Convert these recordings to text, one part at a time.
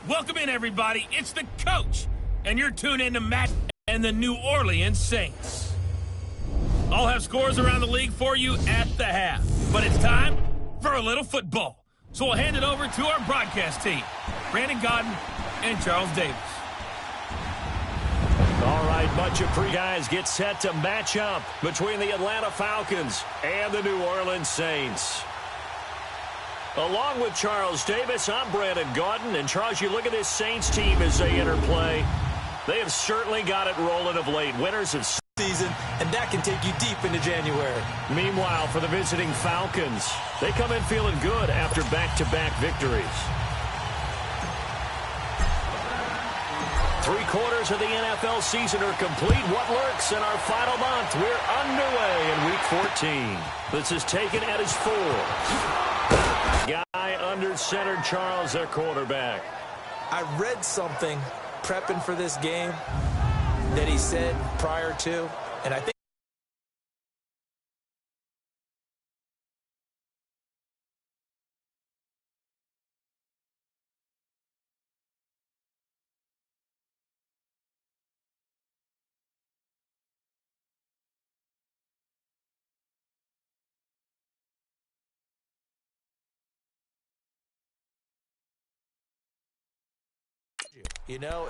Welcome in, everybody. It's the coach, and you're tuned in to Matt and the New Orleans Saints. I'll have scores around the league for you at the half, but it's time for a little football. So we'll hand it over to our broadcast team, Brandon Godden and Charles Davis. All right, bunch of guys get set to match up between the Atlanta Falcons and the New Orleans Saints. Along with Charles Davis, I'm Brandon Godden. And, Charles, you look at this Saints team as they enter play. They have certainly got it rolling of late. Winners of season, and that can take you deep into January. Meanwhile, for the visiting Falcons, they come in feeling good after back-to-back victories. 3/4 of the NFL season are complete. What lurks in our final month? We're underway in Week 14. This is taken at his 4. Guy under center, Charles, their quarterback. I read something prepping for this game that he said prior to, and I think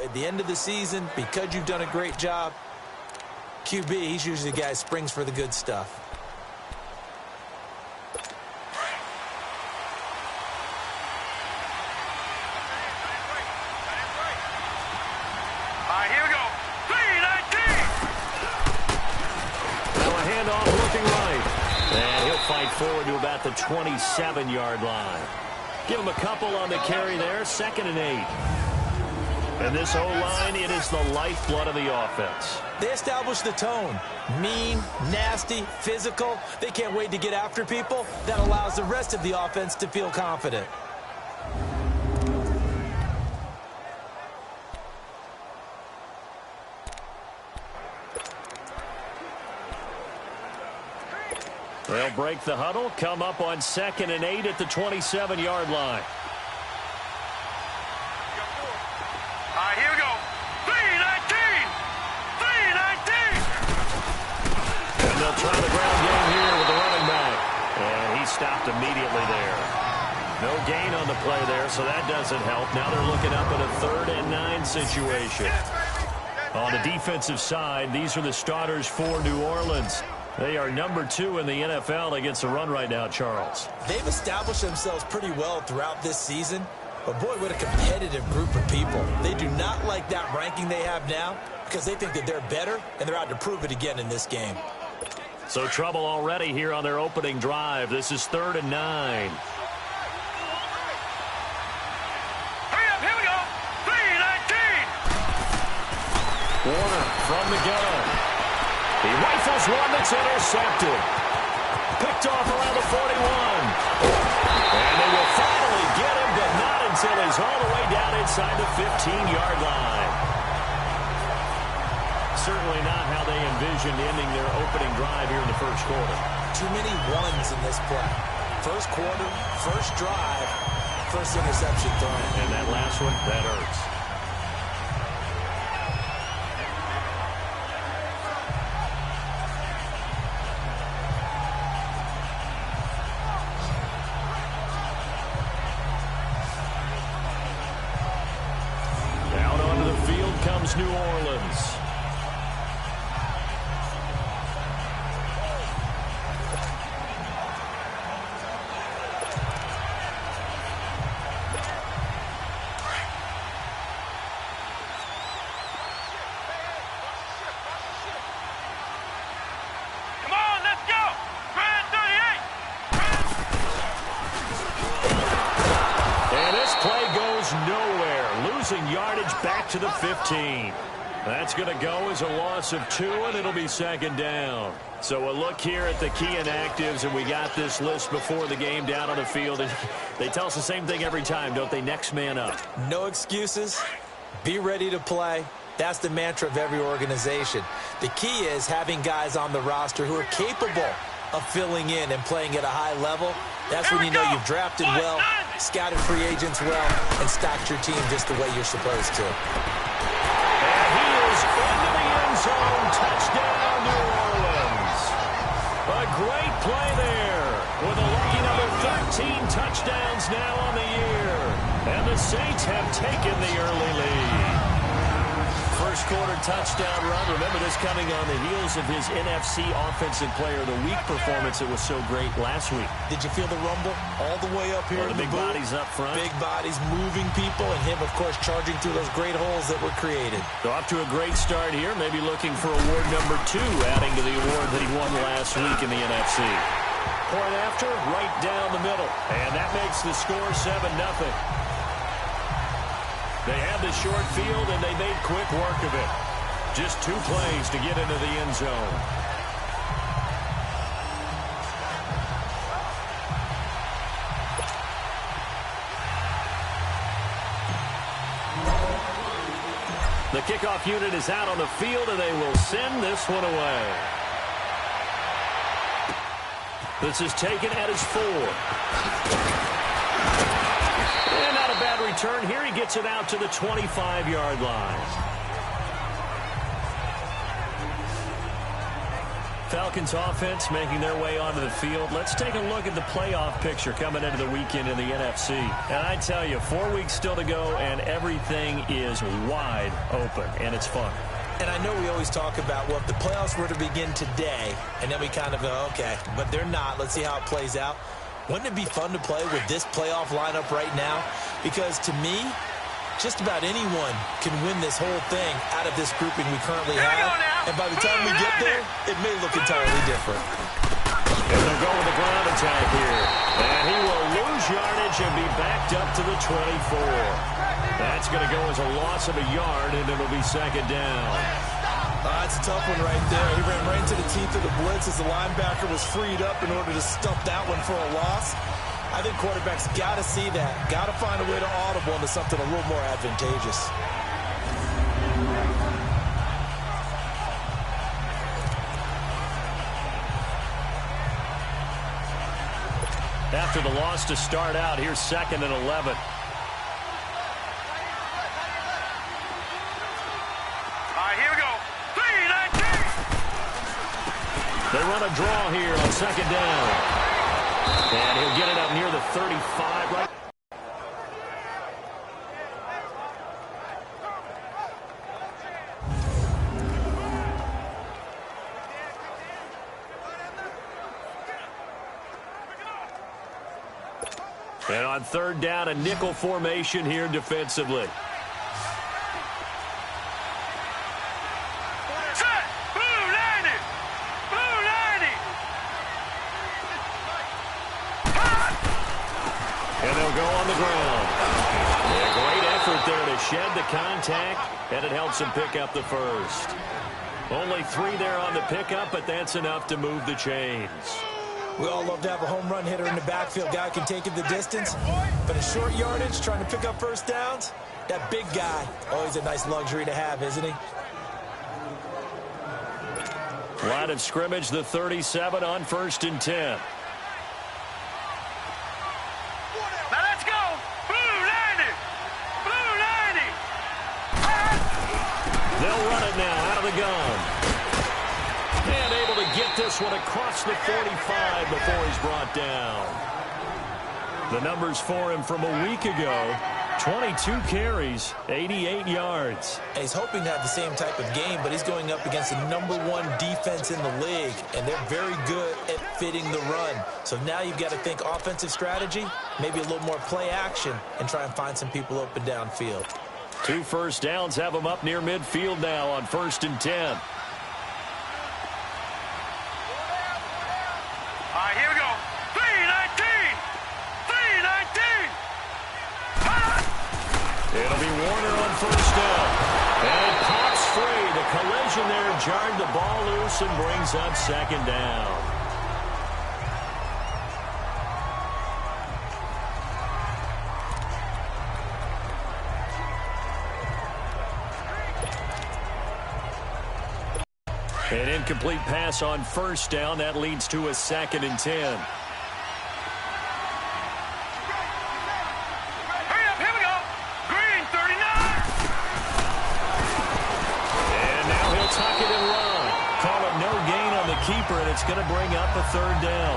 at the end of the season, because you've done a great job, QB, he's usually the guy who springs for the good stuff. All right, here we go. 3-19. Now a handoff looking right. And he'll fight forward to about the 27-yard line. Give him a couple on the carry there. 2nd and 8. And this O-line, it is the lifeblood of the offense. They establish the tone. Mean, nasty, physical. They can't wait to get after people. That allows the rest of the offense to feel confident. They'll break the huddle, come up on 2nd and 8 at the 27-yard line. All right, here we go. 3-19. 3-19. And they'll try the ground game here with the running back. And he stopped immediately there. No gain on the play there, so that doesn't help. Now they're looking up at a 3rd and 9 situation. On the defensive side, these are the starters for New Orleans. They are number 2 in the NFL against the run right now, Charles. They've established themselves pretty well throughout this season. But, boy, what a competitive group of people. They do not like that ranking they have now because they think that they're better, and they're out to prove it again in this game. So trouble already here on their opening drive. This is 3rd and 9. Hurry up, here we go. 3-19. Warner from the gun. He rifles one that's intercepted. Picked off around the 41. And they will finally get him, but not until he's all the way down inside the 15-yard line. Certainly not how they envisioned ending their opening drive here in the first quarter. Too many ones in this play. First quarter, first drive, first interception thrown. And that last one, that hurts. New Orleans. Come on, let's go. Grand 38. And this play goes nowhere. Losing yardage back to the 15. That's going to go as a loss of 2, and it'll be 2nd down. So a look here at the key inactives, and we got this list before the game down on the field. And they tell us the same thing every time, don't they? Next man up. No excuses. Be ready to play. That's the mantra of every organization. The key is having guys on the roster who are capable of filling in and playing at a high level. That's when you know you've drafted well scouted free agents well, and stocked your team just the way you're supposed to. And he is into the end zone. Touchdown, New Orleans. A great play there with a lucky number 13 touchdowns now on the year. And the Saints have taken the early lead. First quarter touchdown run. Remember this coming on the heels of his NFC Offensive Player of the Week performance that was so great last week. Did you feel the rumble all the way up here? The big bodies up front. Big bodies moving people, and him, of course, charging through those great holes that were created. So off to a great start here. Maybe looking for award number 2, adding to the award that he won last week in the NFC. Point after, right down the middle. And that makes the score 7-0. They have the short field, and they made quick work of it. Just 2 plays to get into the end zone. The kickoff unit is out on the field, and they will send this one away. This is taken at his 4. And not a bad return here. He gets it out to the 25-yard line. Falcons offense making their way onto the field. Let's take a look at the playoff picture coming into the weekend in the NFC. And I tell you, 4 weeks still to go, and everything is wide open, and it's fun. And I know we always talk about, well, if the playoffs were to begin today, and then we kind of go, okay, but they're not. Let's see how it plays out. Wouldn't it be fun to play with this playoff lineup right now? Because to me, just about anyone can win this whole thing out of this grouping we currently have. And by the time we get there, it may look entirely different. And they'll go with the ground attack here. And he will lose yardage and be backed up to the 24. That's going to go as a loss of a yard, and it'll be second down. That's a tough one right there. He ran right into the teeth of the blitz as the linebacker was freed up in order to stump that one for a loss. I think quarterbacks got to see that. Got to find a way to audible into something a little more advantageous. After the loss to start out, here's 2nd and 11. Here we go. 3-19. They run a draw here on 2nd down. And he'll get it up near the 35. Right. And on 3rd down, a nickel formation here defensively. Shed the contact, and it helps him pick up the first. Only 3 there on the pickup, but that's enough to move the chains. We all love to have a home run hitter in the backfield. Guy can take it the distance, but a short yardage, trying to pick up first downs, that big guy, always a nice luxury to have, isn't he? Line of scrimmage, the 37 on 1st and 10. They'll run it now out of the gun. And able to get this one across the 45 before he's brought down. The numbers for him from a week ago, 22 carries, 88 yards. And he's hoping to have the same type of game, but he's going up against the #1 defense in the league, and they're very good at fitting the run. So now you've got to think offensive strategy, maybe a little more play action, and try and find some people open downfield. 2 first downs have him up near midfield now on 1st and 10. Here we go. 3-19. 3-19. It'll be Warner on 1st down. And it pops free. The collision there jarred the ball loose and brings up 2nd down. An incomplete pass on 1st down. That leads to a 2nd and 10. it's going to bring up a third down.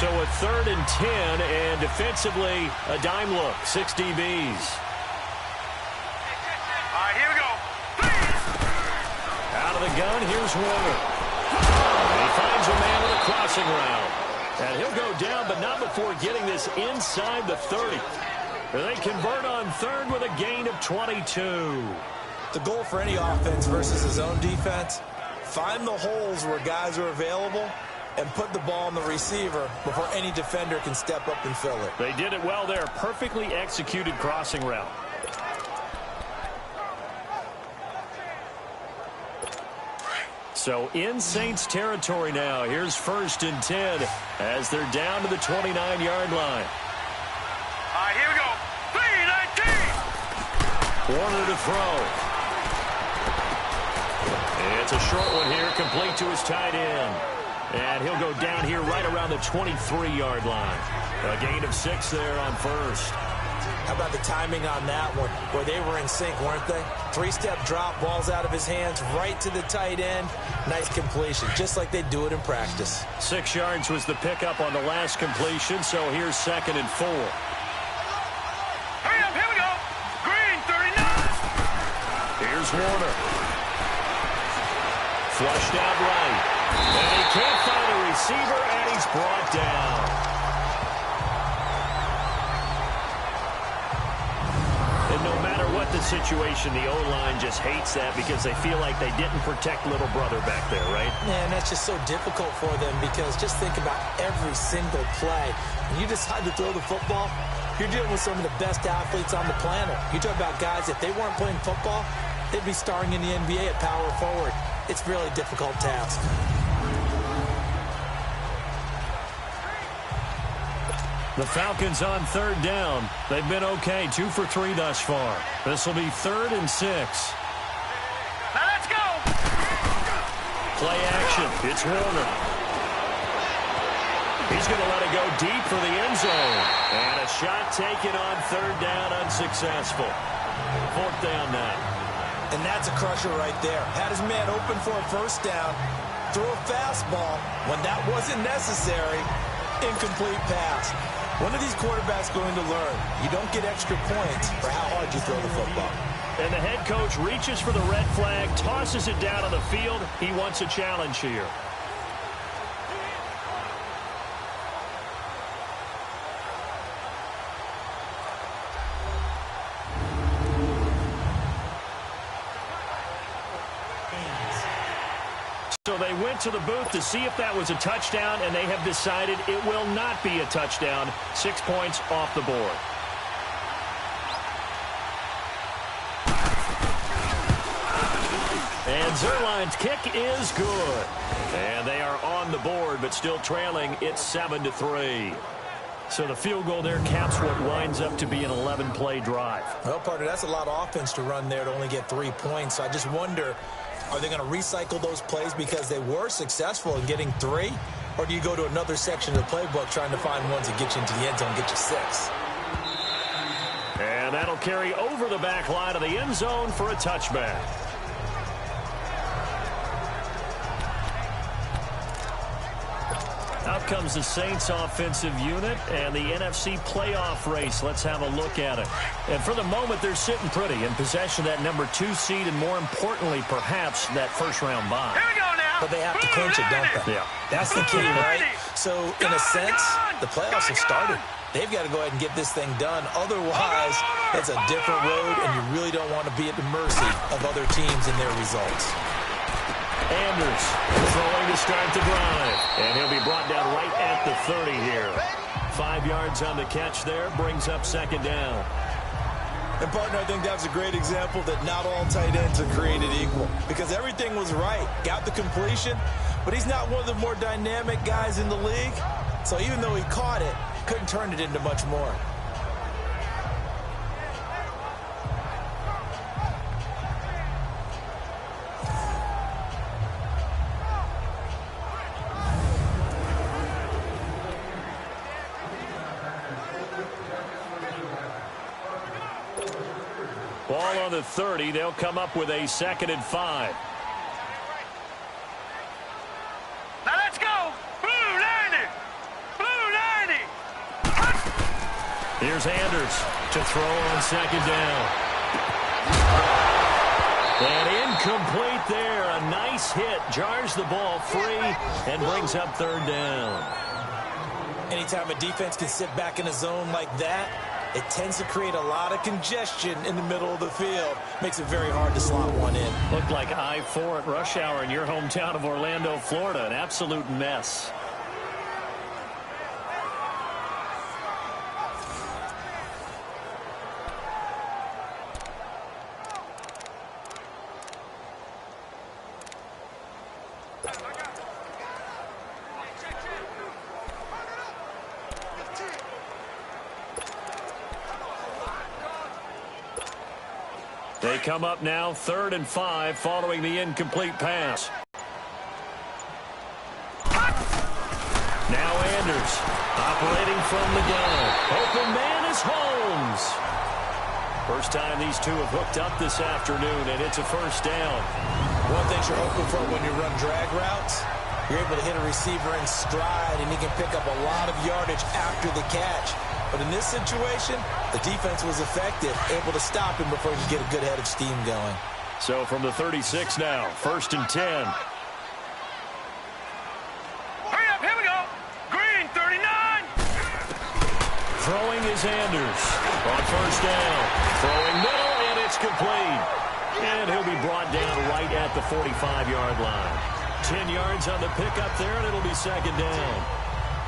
So a 3rd and 10, and defensively, a dime look, 6 DBs. All right, here we go. Out of the gun, here's Warner. And he finds a man with a crossing route. And he'll go down, but not before getting this inside the 30. They convert on 3rd with a gain of 22. The goal for any offense versus his own defense, find the holes where guys are available and put the ball on the receiver before any defender can step up and fill it. They did it well there. Perfectly executed crossing route. So in Saints territory now. Here's 1st and 10 as they're down to the 29-yard line. All right, here we go. 3-19. Warner to throw. It's a short one here, complete to his tight end. And he'll go down here right around the 23-yard line. A gain of 6 there on 1st. How about the timing on that one, where they were in sync, weren't they? 3-step drop, ball's out of his hands, right to the tight end. Nice completion, just like they do it in practice. 6 yards was the pickup on the last completion, so here's 2nd and 4. Hurry up, here we go. Green, 39. Here's Warner. Flushed out right. And he can't find a receiver, and he's brought down. And no matter what the situation, the O-line just hates that because they feel like they didn't protect little brother back there, right? Man, that's just so difficult for them because just think about every single play. When you decide to throw the football, you're dealing with some of the best athletes on the planet. You talk about guys, if they weren't playing football, they'd be starring in the NBA at power forward. It's a really difficult task. The Falcons on 3rd down. They've been okay, 2 for 3 thus far. This will be 3rd and 6. Now let's go. Play action. It's Warner. He's going to let it go deep for the end zone. And a shot taken on 3rd down, unsuccessful. 4th down now. And that's a crusher right there. Had his man open for a 1st down. Threw a fastball when that wasn't necessary. Incomplete pass. When are these quarterbacks going to learn? You don't get extra points for how hard you throw the football. And the head coach reaches for the red flag, tosses it down on the field. He wants a challenge here. So they went to the booth to see if that was a touchdown, and they have decided it will not be a touchdown. 6 points off the board. And Zerline's kick is good. And they are on the board, but still trailing. It's 7-3. So the field goal there caps what winds up to be an 11-play drive. Well, partner, that's a lot of offense to run there to only get 3 points. So I just wonder, are they going to recycle those plays because they were successful in getting 3? Or do you go to another section of the playbook trying to find ones that get you into the end zone and get you 6? And that'll carry over the back line of the end zone for a touchback. Out comes the Saints offensive unit and the NFC playoff race. Let's have a look at it. And for the moment, they're sitting pretty in possession of that number 2 seed and, more importantly, perhaps that first-round bye. Here we go now. But they have to clinch it, don't they? Yeah. That's the key, right? So, in a sense, the playoffs have started. They've got to go ahead and get this thing done. Otherwise, it's a different road, and you really don't want to be at the mercy of other teams and their results. Anders throwing to start the drive. And he'll be brought down right at the 30 here. 5 yards on the catch there. Brings up 2nd down. And, partner, I think that's a great example that not all tight ends are created equal. Because everything was right. Got the completion. But he's not one of the more dynamic guys in the league. So even though he caught it, couldn't turn it into much more. Ball on the 30. They'll come up with a 2nd and 5. Now let's go. Blue 90. Blue 90. Here's Anders to throw on 2nd down. And incomplete there. A nice hit. Jars the ball free and brings up 3rd down. Anytime a defense can sit back in a zone like that, it tends to create a lot of congestion in the middle of the field. Makes it very hard to slot one in. Looked like I-4 at rush hour in your hometown of Orlando, Florida. An absolute mess. They come up now 3rd and 5 following the incomplete pass. Now Anders operating from the gun. Open man is Holmes. First time these two have hooked up this afternoon, and it's a 1st down. One thing you're hoping for when you run drag routes, you're able to hit a receiver in stride, and he can pick up a lot of yardage after the catch. But in this situation, the defense was effective, able to stop him before he could get a good head of steam going. So from the 36 now, 1st and 10. Hurry up, here we go. Green 39. Throwing is Anders on 1st down. Throwing middle, and it's complete. And he'll be brought down right at the 45-yard line. 10 yards on the pickup there, and it'll be 2nd down.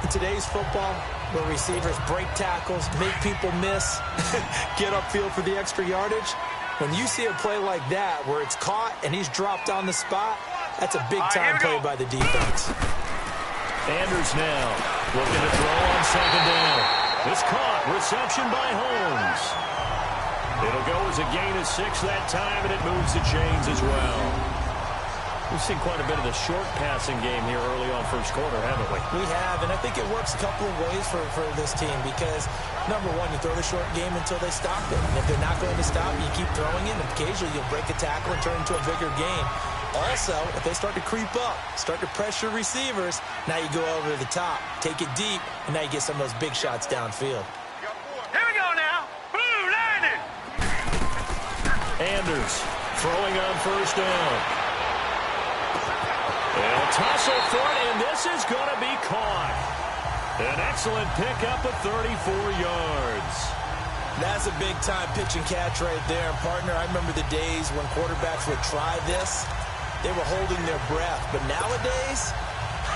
In today's football, where receivers break tackles, make people miss, get upfield for the extra yardage, when you see a play like that where it's caught and he's dropped on the spot, that's a big-time play by the defense. Anders now looking to throw on 2nd down. It's caught. Reception by Holmes. It'll go as a gain of 6 that time, and it moves the chains as well. We've seen quite a bit of the short passing game here early on 1st quarter, haven't we? We have, and I think it works a couple of ways for this team because, number one, you throw the short game until they stop it. And if they're not going to stop, you keep throwing it, and occasionally you'll break a tackle and turn into a bigger game. Also, if they start to creep up, start to pressure receivers, now you go over the top, take it deep, and now you get some of those big shots downfield. Here we go now. Blue 90. Anders throwing on 1st down. They'll tussle for it, and this is going to be caught. An excellent pickup of 34 yards. That's a big-time pitch and catch right there. And, partner, I remember the days when quarterbacks would try this. They were holding their breath. But nowadays,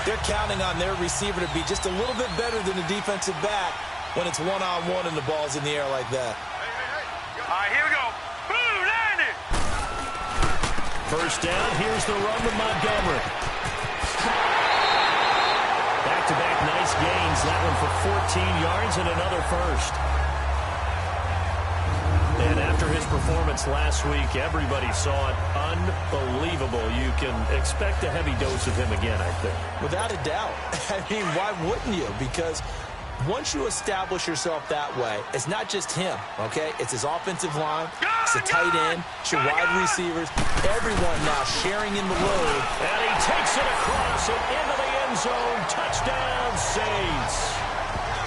they're counting on their receiver to be just a little bit better than the defensive back when it's one-on-one and the ball's in the air like that. All right, here we go. Blue 90. 1st down. Here's the run with Montgomery. Back-to-back nice gains. That one for 14 yards and another 1st. And after his performance last week, everybody saw it. Unbelievable. You can expect a heavy dose of him again, I think. Without a doubt. I mean, why wouldn't you? Because once you establish yourself that way, it's not just him, okay? It's his offensive line, it's the tight end, it's your wide receivers, everyone now sharing in the load. And he takes it across and into the end zone. Touchdown, Saints.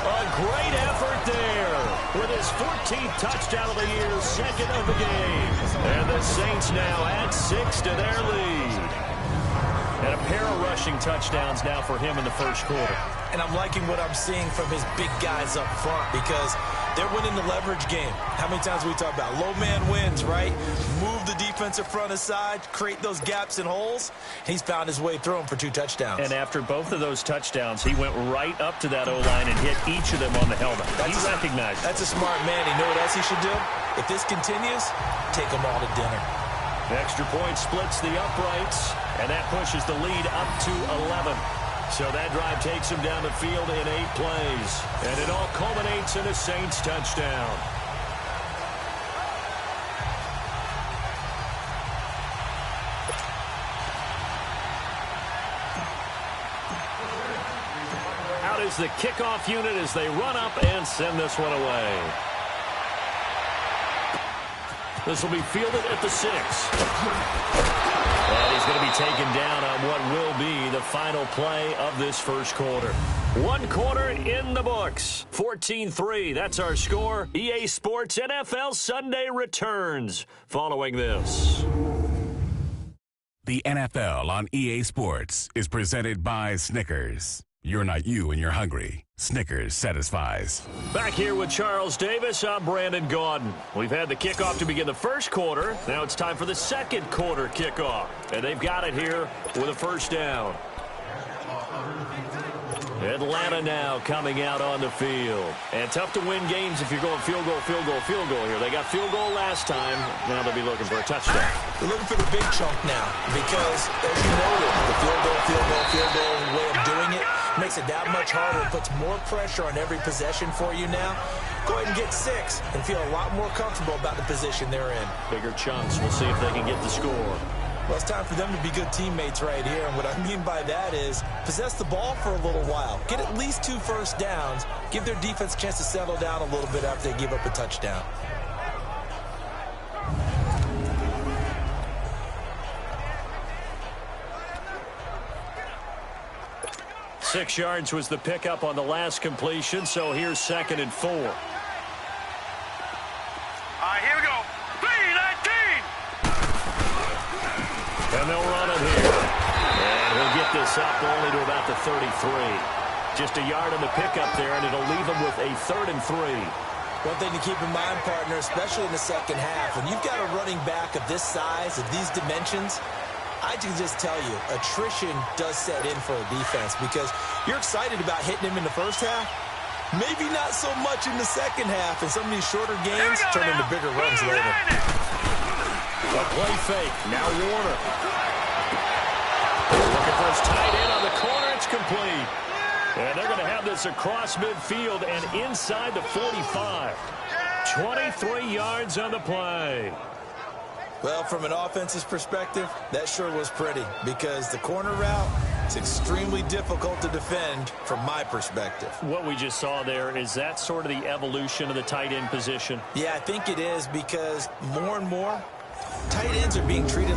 A great effort there with his 14th touchdown of the year, 2nd of the game. And the Saints now add 6 to their lead. And a pair of rushing touchdowns now for him in the 1st quarter. And I'm liking what I'm seeing from his big guys up front because they're winning the leverage game. How many times we talk about low man wins, right? Move the defensive front aside, create those gaps and holes. He's found his way through them for 2 touchdowns. And after both of those touchdowns, he went right up to that O-line and hit each of them on the helmet. He recognized it. That's a smart man. You know what else he should do? If this continues, take them all to dinner. Extra point splits the uprights, and that pushes the lead up to 11. So that drive takes him down the field in 8 plays. And it all culminates in a Saints touchdown. Out is the kickoff unit as they run up and send this one away. This will be fielded at the 6. And he's going to be taken down on what will be the final play of this first quarter. 1 quarter in the books. 14-3, that's our score. EA Sports NFL Sunday returns following this. The NFL on EA Sports is presented by Snickers. You're not you and you're hungry. Snickers satisfies. Back here with Charles Davis, I'm Brandon Gaudin. We've had the kickoff to begin the first quarter. Now it's time for the second quarter kickoff. And they've got it here with a first down. Atlanta now coming out on the field. And tough to win games if you're going field goal, field goal, field goal here. They got field goal last time. Now they'll be looking for a touchdown. They're looking for the big chunk now because, as you noted, the field goal way of doing it makes it that much harder. It puts more pressure on every possession for you now. Go ahead and get 6 and feel a lot more comfortable about the position they're in. Bigger chunks. We'll see if they can get the score. Well, it's time for them to be good teammates right here. And what I mean by that is possess the ball for a little while. Get at least 2 first downs. Give their defense a chance to settle down a little bit after they give up a touchdown. Six yards was the pickup on the last completion, so here's 2nd and 4. All right, here we go. 3-19. And they'll run it here. And he'll get this up only to about the 33. Just a yard on the pickup there, and it'll leave him with a 3rd and 3. One thing to keep in mind, partner, especially in the second half, when you've got a running back of this size, of these dimensions, I can just tell you, attrition does set in for a defense because you're excited about hitting him in the first half. Maybe not so much in the second half, and some of these shorter games turn into bigger runs later. A play fake. Now Warner. Looking for his tight end on the corner. It's complete. And they're going to have this across midfield and inside the 45. 23 yards on the play. Well, from an offense's perspective, that sure was pretty because the corner route is extremely difficult to defend from my perspective. What we just saw there, is that sort of the evolution of the tight end position? Yeah, I think it is because more and more, tight ends are being treated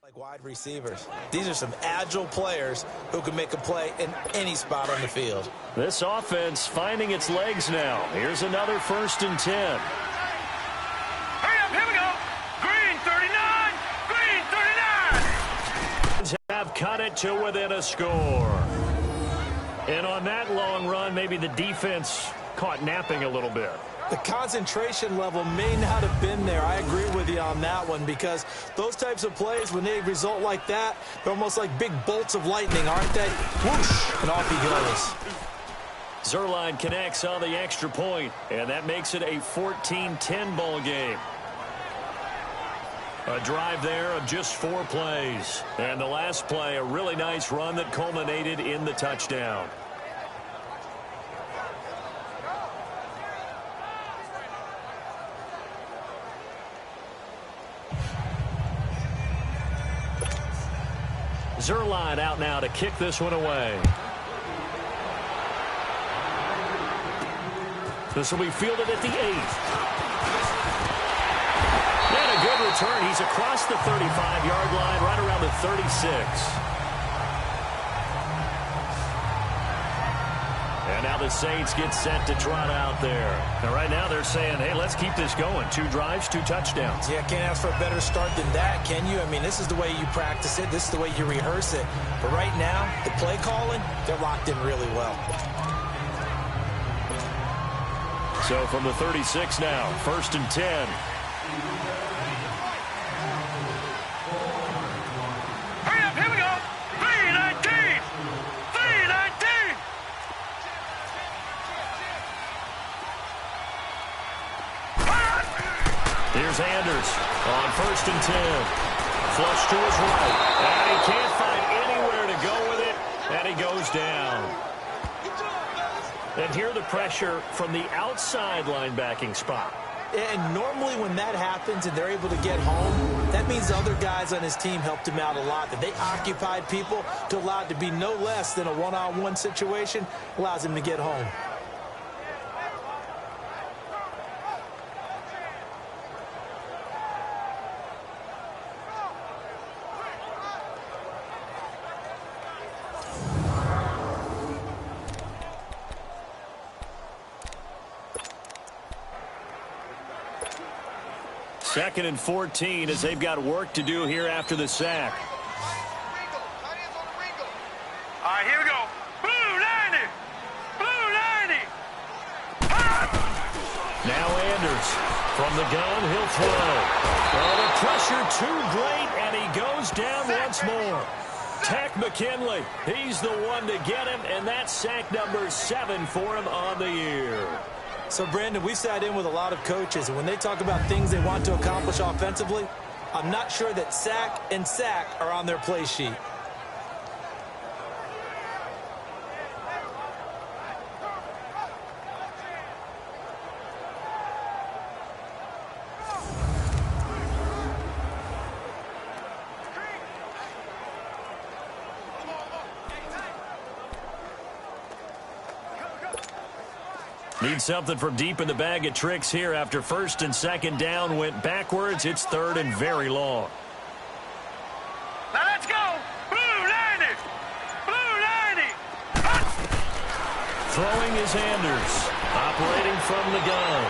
like wide receivers. These are some agile players who can make a play in any spot on the field. This offense finding its legs now. Here's another 1st and 10. Hurry up, here we go. Green 39. Green 39. Have cut it to within a score. And on that long run, maybe the defense caught napping a little bit. The concentration level may not have been there. I agree with you on that one because those types of plays, when they result like that, they're almost like big bolts of lightning, aren't they? Whoosh, and off he goes. Zerline connects on the extra point, and that makes it a 14-10 ball game. A drive there of just 4 plays. And the last play, a really nice run that culminated in the touchdown. Zerline out now to kick this one away. This will be fielded at the 8th. And a good return. He's across the 35-yard line, right around the 36. And now the Saints get set to trot out there. And right now they're saying, hey, let's keep this going. 2 drives, 2 touchdowns. Yeah, can't ask for a better start than that, can you? I mean, this is the way you practice it. This is the way you rehearse it. But right now, the play calling, they're locked in really well. So from the 36 now, 1st and 10. Hurry up, here we go. 3-19. 3-19. is Anders on 1st and 10. Flush to his right. And he can't find anywhere to go with it. And he goes down. And here the pressure from the outside linebacking spot. And normally when that happens and they're able to get home, that means other guys on his team helped him out a lot. That they occupied people to allow it to be no less than a one-on-one situation, allows him to get home. Second and 14 as they've got work to do here after the sack. All right, here we go. Blue 90. Blue 90. Now Anders from the gun. He'll throw. Oh, the pressure too great, and he goes down once more. Tech McKinley, he's the one to get him, and that's sack number 7 for him on the year. So, Brandon, we've sat in with a lot of coaches, and when they talk about things they want to accomplish offensively, I'm not sure that sack and sack are on their play sheet. Need something from deep in the bag of tricks here after 1st and 2nd down went backwards. It's 3rd and very long. Now let's go. Blue 90. Blue 90. Throwing is Anders. Operating from the gun.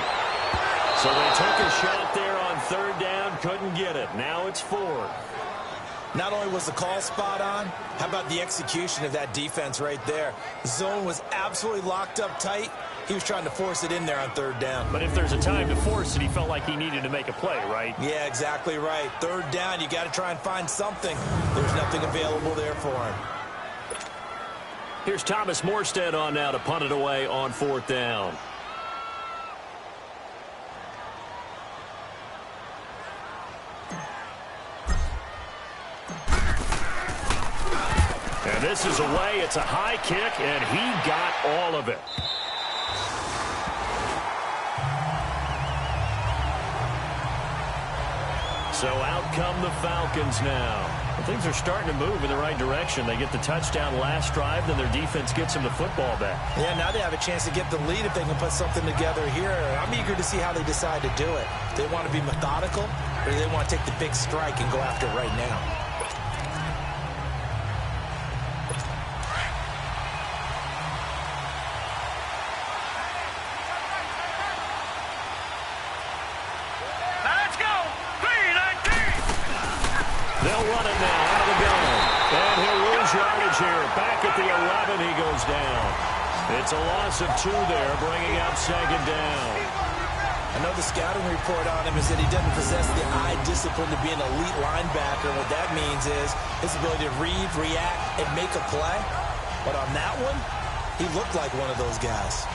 So they took a shot there on 3rd down. Couldn't get it. Now it's 4th. Not only was the call spot on, how about the execution of that defense right there? The zone was absolutely locked up tight. He was trying to force it in there on 3rd down. But if there's a time to force it, he felt like he needed to make a play, right? Yeah, exactly right. 3rd down, you got to try and find something. There's nothing available there for him. Here's Thomas Morstead on now to punt it away on 4th down. And this is away. It's a high kick, and he got all of it. So out come the Falcons now. Well, things are starting to move in the right direction. They get the touchdown last drive, then their defense gets them the football back. Yeah, now they have a chance to get the lead if they can put something together here. I'm eager to see how they decide to do it. Do they want to be methodical, or do they want to take the big strike and go after it right now? They'll run it now out of the gun. And he'll lose yardage here. Back at the 11, he goes down. It's a loss of 2 there, bringing up 2nd down. I know the scouting report on him is that he doesn't possess the eye discipline to be an elite linebacker. What that means is his ability to read, react, and make a play. But on that one, he looked like one of those guys.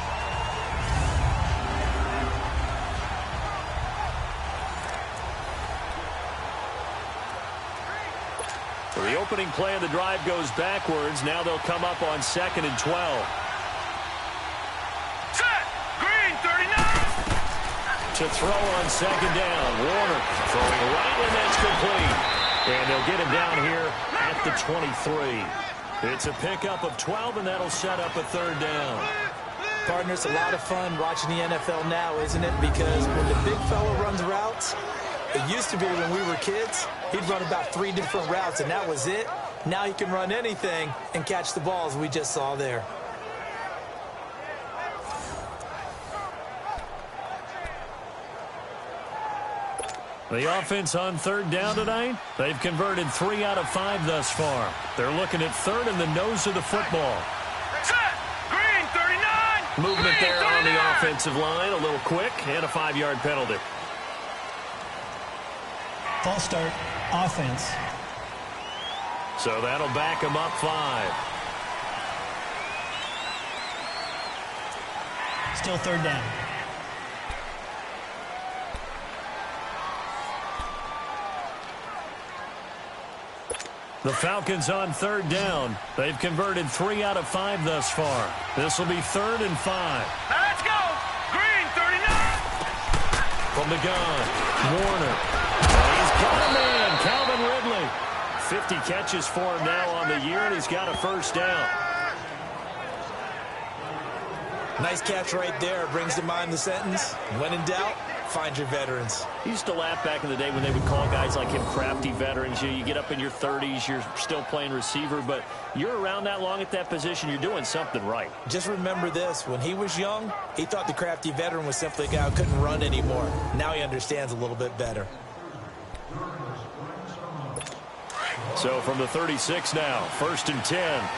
The opening play of the drive goes backwards. Now they'll come up on 2nd and 12. Set. Green 39. To throw on 2nd down. Warner throwing right, and that's complete. And they'll get him down here at the 23. It's a pickup of 12, and that'll set up a 3rd down. Partner, it's a lot of fun watching the NFL now, isn't it? Because when the big fella runs routes, it used to be when we were kids, he'd run about 3 different routes, and that was it. Now he can run anything and catch the balls we just saw there. The offense on 3rd down tonight, they've converted 3 out of 5 thus far. They're looking at 3rd in the nose of the football. Set. Green 39. Movement Green there on the 39. offensive line, a little quick, and a 5-yard penalty. False start, offense. So that'll back him up 5. Still 3rd down. The Falcons on third down. They've converted 3 out of 5 thus far. This will be 3rd and 5. Now let's go. Green, 39. From the gun, Warner. And he's got a man, Calvin Ridley. 50 catches for him now on the year, and he's got a first down. Nice catch right there. Brings to mind the sentence, when in doubt, find your veterans. He used to laugh back in the day when they would call guys like him crafty veterans. You get up in your 30s, you're still playing receiver, but you're around that long at that position, you're doing something right. Just remember this. When he was young, he thought the crafty veteran was simply a guy who couldn't run anymore. Now he understands a little bit better. So from the 36 now, 1st and 10.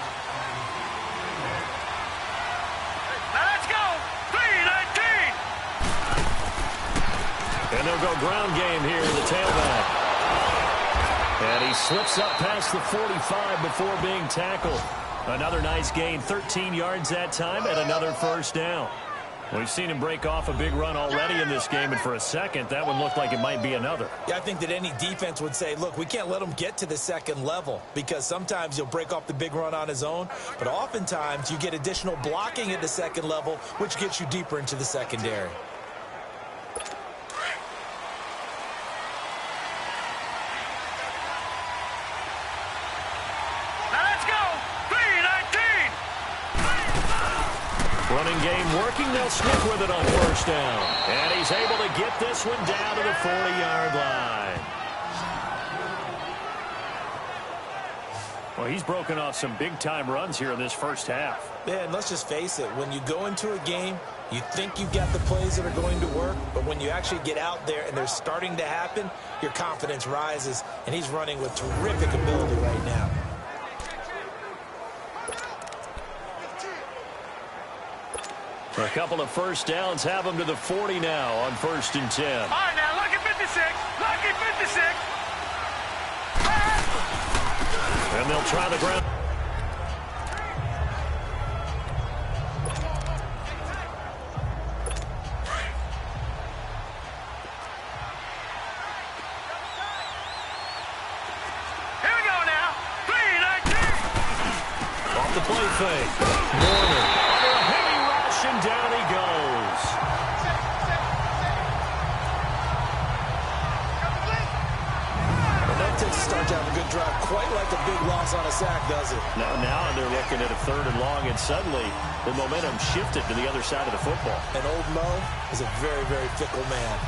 And they'll go ground game here to the tailback. And he slips up past the 45 before being tackled. Another nice gain, 13 yards that time, and another first down. We've seen him break off a big run already in this game, and for a second, that one looked like it might be another. Yeah, I think that any defense would say, look, we can't let him get to the second level, because sometimes he'll break off the big run on his own, but oftentimes you get additional blocking at the second level, which gets you deeper into the secondary. Running game working. They'll stick with it on first down. And he's able to get this one down to the 40-yard line. Well, he's broken off some big-time runs here in this first half. Yeah, and let's just face it. When you go into a game, you think you've got the plays that are going to work, but when you actually get out there and they're starting to happen, your confidence rises, and he's running with terrific ability right now. A couple of first downs have him to the 40 now on 1st and 10. All right, now, lucky 56. Lucky 56. And they'll try the ground. Here we go now. 3-19. Off the play fake. Warner. And down he goes. Well, that takes a start to have a good drive. Quite like a big loss on a sack, does it? Now they're looking at a 3rd and long, and suddenly the momentum shifted to the other side of the football. And old Mo is a very, very fickle man.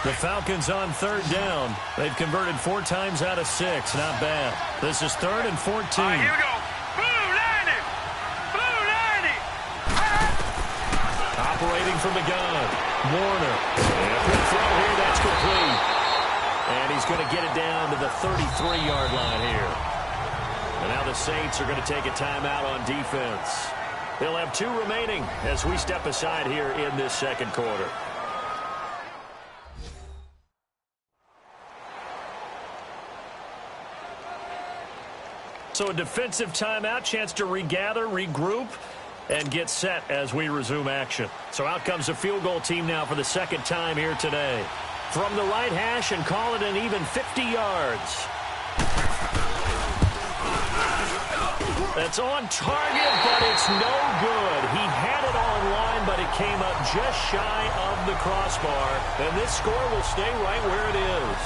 The Falcons on 3rd down. They've converted 4 times out of 6. Not bad. This is 3rd and 14. All right, here we go. Blue 90. Blue 90. Operating from the gun. Warner. And quick throw here. That's complete. And he's going to get it down to the 33-yard line here. And now the Saints are going to take a timeout on defense. They'll have 2 remaining as we step aside here in this second quarter. So a defensive timeout, chance to regather, regroup, and get set as we resume action. So out comes the field goal team now for the second time here today. From the right hash and call it an even 50 yards. That's on target, but it's no good. He had it on line, but it came up just shy of the crossbar. And this score will stay right where it is.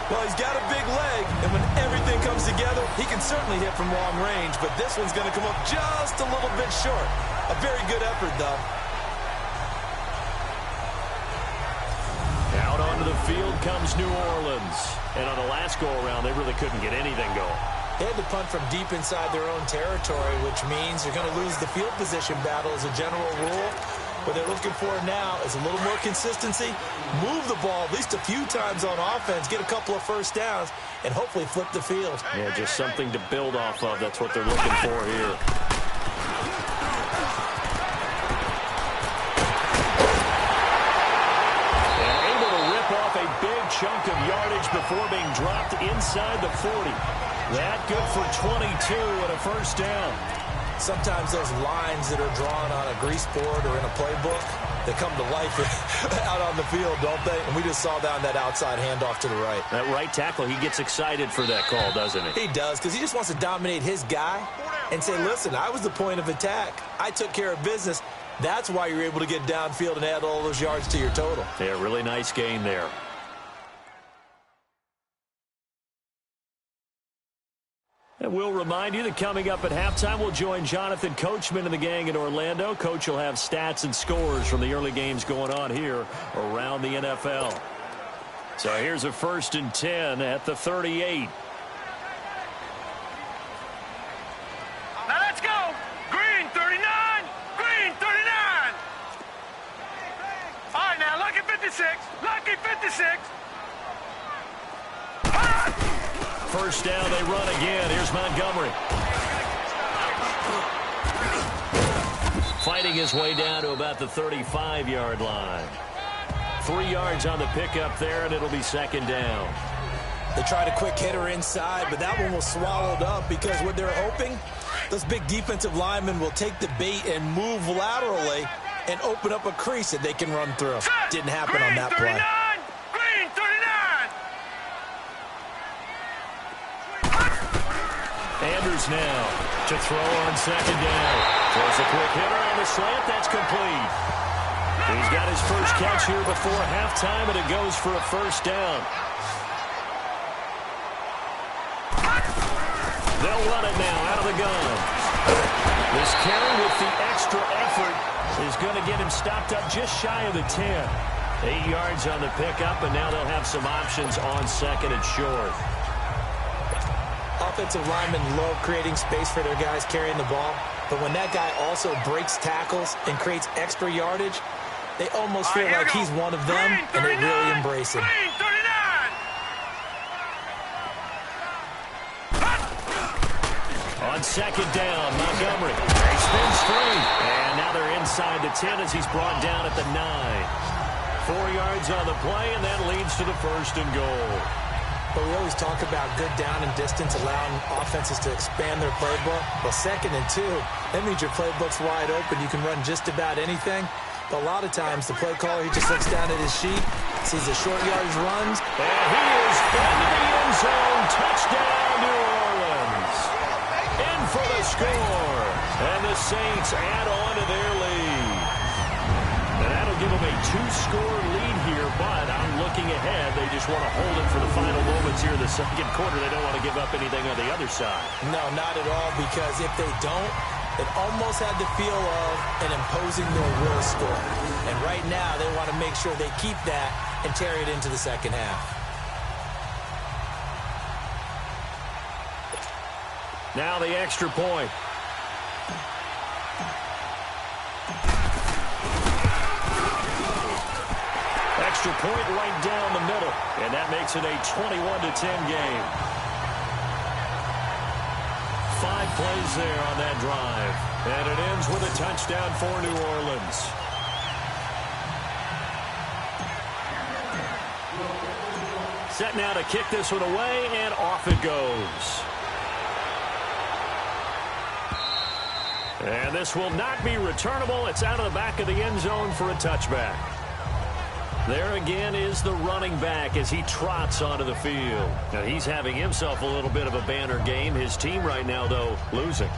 Well, he's got a big leg, and when everything comes together, he can certainly hit from long range, but this one's going to come up just a little bit short. A very good effort, though. Out onto the field comes New Orleans. And on the last go-around, they really couldn't get anything going. They had to punt from deep inside their own territory, which means you're going to lose the field position battle as a general rule. What they're looking for now is a little more consistency, move the ball at least a few times on offense, get a couple of first downs, and hopefully flip the field. Yeah, just something to build off of. That's what they're looking for here. And able to rip off a big chunk of yardage before being dropped inside the 40. That good for 22 and a first down. Sometimes those lines that are drawn on a grease board or in a playbook, They come to life out on the field, don't they? And we just saw down that outside handoff to the right. That right tackle, he gets excited for that call, doesn't he? He does, because he just wants to dominate his guy and say, listen, I was the point of attack. I took care of business. That's why you're able to get downfield and add all those yards to your total. Yeah, really nice gain there. And we'll remind you that coming up at halftime, we'll join Jonathan Coachman and the gang in Orlando. Coach will have stats and scores from the early games going on here around the NFL. So here's a 1st and 10 at the 38. Now let's go. Green 39. Green 39. All right, now lucky 56. Lucky 56. First down, they run again. Here's Montgomery. Fighting his way down to about the 35-yard line. 3 yards on the pickup there, and it'll be 2nd down. They tried a quick hitter inside, but that one was swallowed up because what they're hoping, those big defensive linemen will take the bait and move laterally and open up a crease that they can run through. Didn't happen on that play. Green 39. Andrews now to throw on 2nd down. Throws a quick hitter on the slant. That's complete. He's got his first catch here before halftime, and it goes for a 1st down. They'll run it now out of the gun. This carry with the extra effort is going to get him stopped up just shy of the 10. 8 yards on the pickup, and now they'll have some options on 2nd and short. Offensive linemen love creating space for their guys carrying the ball, but when that guy also breaks tackles and creates extra yardage, they almost feel like he's one of them, and they really embrace him. Green 39. On 2nd down, Montgomery. He spins straight, and now they're inside the 10 as he's brought down at the 9. 4 yards on the play, and that leads to the 1st and goal. But we always talk about good down and distance, allowing offenses to expand their playbook. Well, 2nd and 2, that means your playbook's wide open. You can run just about anything. But a lot of times, the play caller, he just looks down at his sheet, sees the short yardage runs. And he is into the end zone. Touchdown, New Orleans. In for the score. And the Saints add on to their lead. And that'll give them a 2-score lead here, but I'm looking ahead. They just want to hold it for the final moments here in the 2nd quarter. They don't want to give up anything on the other side. No, not at all, because if they don't, it almost had the feel of an imposing their will score. And right now, they want to make sure they keep that and carry it into the 2nd half. Now the extra point. Extra point right down the middle, and that makes it a 21-10 game. 5 plays there on that drive, and it ends with a touchdown for New Orleans. Set now to kick this one away, and off it goes. And this will not be returnable. It's out of the back of the end zone for a touchback. There again is the running back as he trots onto the field. Now he's having himself a little bit of a banner game. His team right now, though, losing.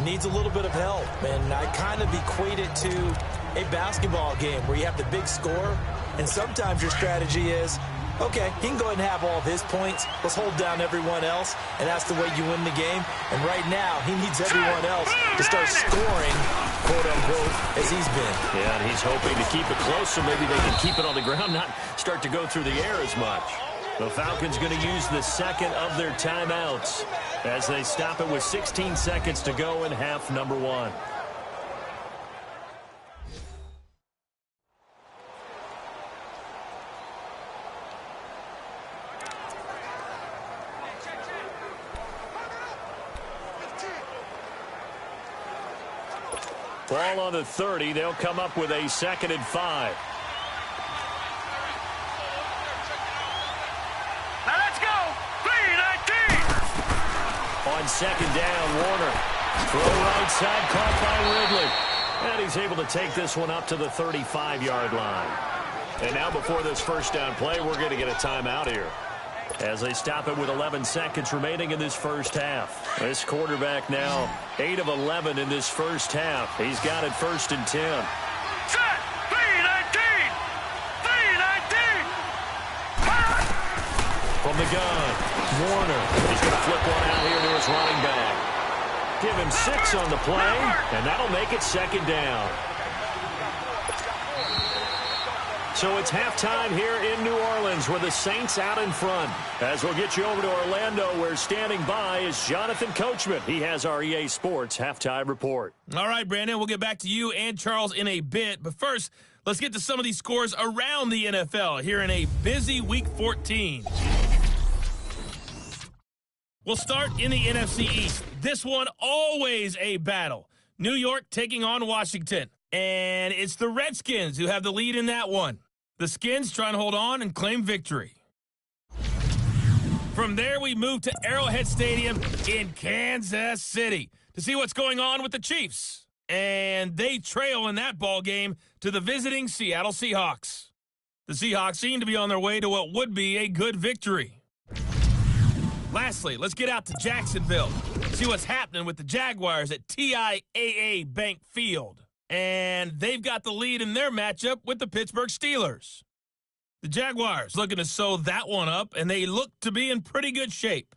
Needs a little bit of help, and I kind of equate it to a basketball game where you have the big score, and sometimes your strategy is, okay, he can go ahead and have all of his points. Let's hold down everyone else, and that's the way you win the game. And right now, he needs everyone else to start scoring, quote-unquote, as he's been. Yeah, and he's hoping to keep it close so maybe they can keep it on the ground, not start to go through the air as much. The Falcons going to use the 2nd of their timeouts as they stop it with 16 seconds to go in half number 1. Ball on the 30. They'll come up with a 2nd and 5. Now let's go. 3-19. On 2nd down, Warner. Throw right side, caught by Ridley. And he's able to take this one up to the 35-yard line. And now before this first down play, we're going to get a timeout here, as they stop it with 11 seconds remaining in this first half. This quarterback now 8 of 11 in this first half. He's got it 1st and 10. Set! 319! 319! From the gun, Warner. He's going to flip one out here to his running back. Give him 6 on the play, and that'll make it 2nd down. So it's halftime here in New Orleans with the Saints out in front. As we'll get you over to Orlando, where standing by is Jonathan Coachman. He has our EA Sports halftime report. All right, Brandon, we'll get back to you and Charles in a bit. But first, let's get to some of these scores around the NFL here in a busy Week 14. We'll start in the NFC East. This one, always a battle. New York taking on Washington. And it's the Redskins who have the lead in that one. The Skins trying to hold on and claim victory. From there, we move to Arrowhead Stadium in Kansas City to see what's going on with the Chiefs. And they trail in that ball game to the visiting Seattle Seahawks. The Seahawks seem to be on their way to what would be a good victory. Lastly, let's get out to Jacksonville, see what's happening with the Jaguars at TIAA Bank Field. And they've got the lead in their matchup with the Pittsburgh Steelers. The Jaguars looking to sew that one up, and they look to be in pretty good shape.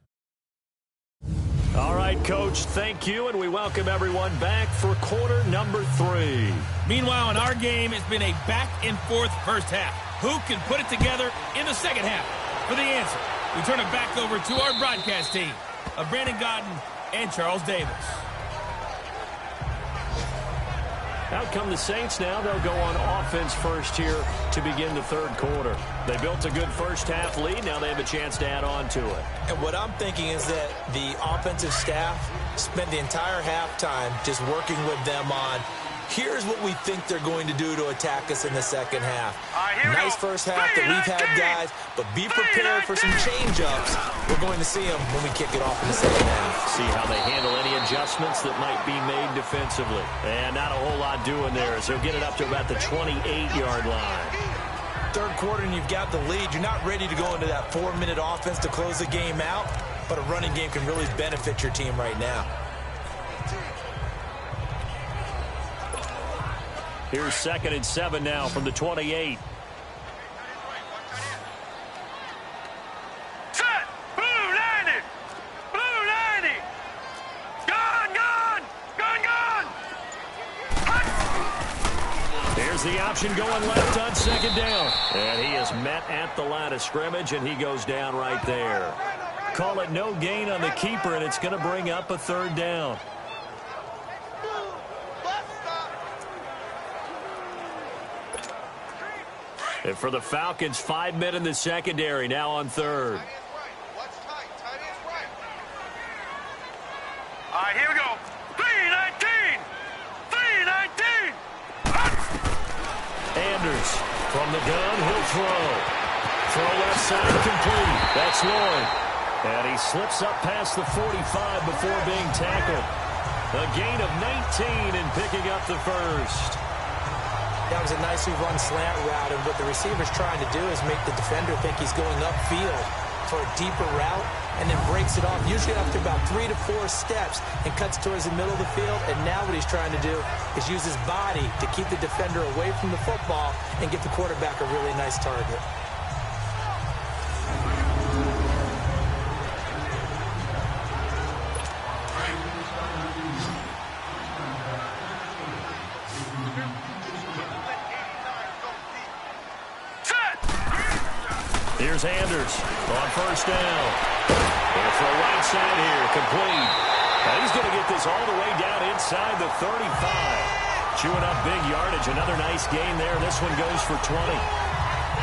All right, Coach, thank you, and we welcome everyone back for quarter number 3. Meanwhile, in our game, it's been a back-and-forth first half. Who can put it together in the second half? For the answer, we turn it back over to our broadcast team of Brandon Godden and Charles Davis. Out come the Saints now. They'll go on offense first here to begin the third quarter. They built a good first half lead. Now they have a chance to add on to it. And what I'm thinking is that the offensive staff spent the entire halftime just working with them on, here's what we think they're going to do to attack us in the second half. Nice first half that we've had, guys, but be prepared for some change-ups. We're going to see them when we kick it off in the second half. See how they handle any adjustments that might be made defensively. And not a whole lot doing there, as he'll get it up to about the 28-yard line. Third quarter and you've got the lead. You're not ready to go into that 4-minute offense to close the game out, but a running game can really benefit your team right now. Here's 2nd and 7 now from the 28. Set! Blue 90! Blue 90! Gone, gone! Gone, gone! There's the option going left on 2nd down. And he is met at the line of scrimmage, and he goes down right there. Call it no gain on the keeper, and it's going to bring up a 3rd down. And for the Falcons, 5 men in the secondary, now on 3rd. All right, here we go. 319! 319! Anders from the gun, he'll throw. Throw left side, complete. That's Lloyd. And he slips up past the 45 before being tackled. A gain of 19 and picking up the first. That was a nicely run slant route, and what the receiver's trying to do is make the defender think he's going upfield for a deeper route, and then breaks it off, usually after about 3 to 4 steps, and cuts towards the middle of the field. And now what he's trying to do is use his body to keep the defender away from the football and give the quarterback a really nice target. Here's Anders on 1st down. And for a right side here, complete. Now he's going to get this all the way down inside the 35. Chewing up big yardage. Another nice gain there. This one goes for 20.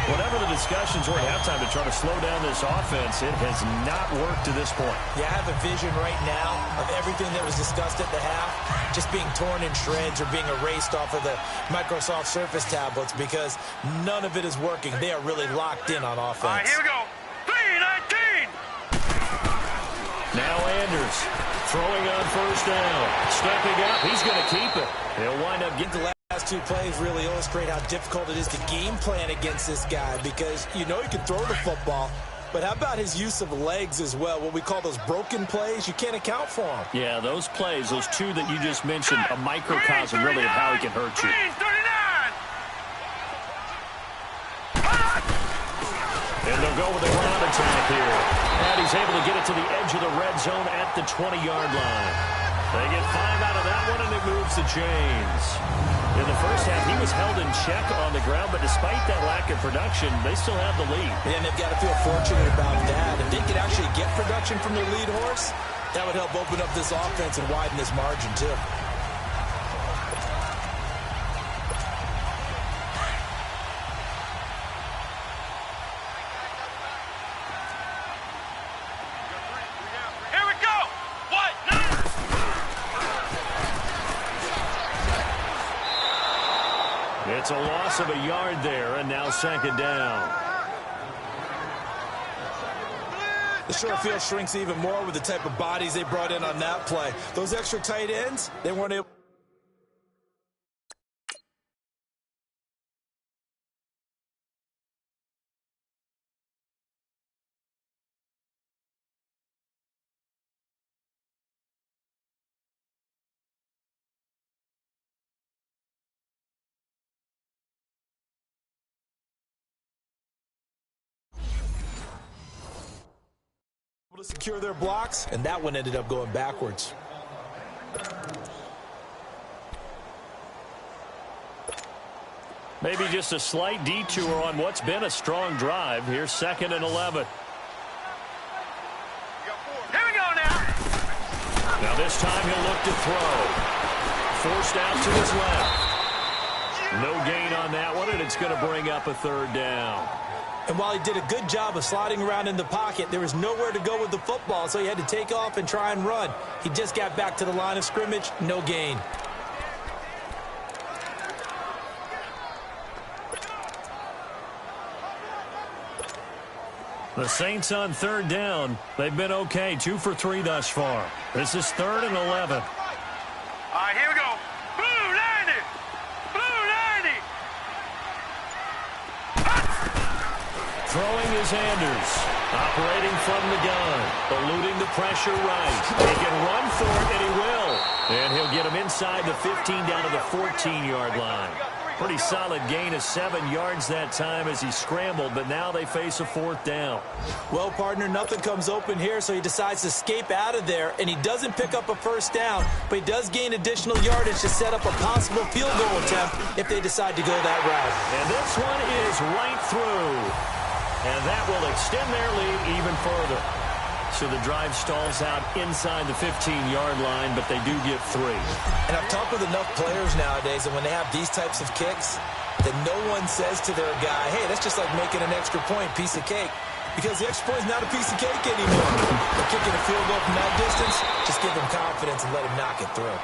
Whatever the discussions were at halftime to try to slow down this offense, it has not worked to this point. Yeah, I have a vision right now of everything that was discussed at the half just being torn in shreds or being erased off of the Microsoft Surface tablets, because none of it is working. They are really locked in on offense. All right, here we go. 319! Now Anders Throwing on first down. Stepping up. He's going to keep it. He'll wind up getting The last two plays really illustrate how difficult it is to game plan against this guy because you know he can throw the football, but how about his use of legs as well? What we call those broken plays, you can't account for them. Yeah, those plays, those two that you just mentioned, a microcosm really of how he can hurt you. And they'll go with a ground attack here. And he's able to get it to the edge of the red zone at the 20-yard line. They get 5 out of that one, and it moves the chains. In the first half, he was held in check on the ground, but despite that lack of production, they still have the lead. And they've got to feel fortunate about that. If they could actually get production from their lead horse, that would help open up this offense and widen this margin, too. It's a loss of a yard there, and now second down. The short field shrinks even more with the type of bodies they brought in on that play. Those extra tight ends, they weren't able. To secure their blocks, and that one ended up going backwards. Maybe just a slight detour on what's been a strong drive. Here's 2nd and 11. Here we go now. Now this time he'll look to throw. Forced out to his left. No gain on that one, and it's going to bring up a 3rd down. And while he did a good job of sliding around in the pocket, there was nowhere to go with the football, so he had to take off and try and run. He just got back to the line of scrimmage, no gain. The Saints on 3rd down. They've been okay, 2 for 3 thus far. This is 3rd and 11. All right, here we go. Blue 90. Blue 90. Throwing is Anders. Operating from the gun. Eluding the pressure right. He can run for it, and he will. And he'll get him inside the 15 down to the 14-yard line. Pretty solid gain of 7 yards that time as he scrambled, but now they face a 4th down. Well, partner, nothing comes open here, so he decides to escape out of there, and he doesn't pick up a 1st down, but he does gain additional yardage to set up a possible field goal attempt if they decide to go that route. And this one is right through. And that will extend their lead even further. So the drive stalls out inside the 15-yard line, but they do get 3. And I've talked with enough players nowadays, and when they have these types of kicks, that no one says to their guy, hey, that's just like making an extra point, piece of cake. Because the extra point is not a piece of cake anymore. But kicking a field goal from that distance, just give them confidence and let him knock it through.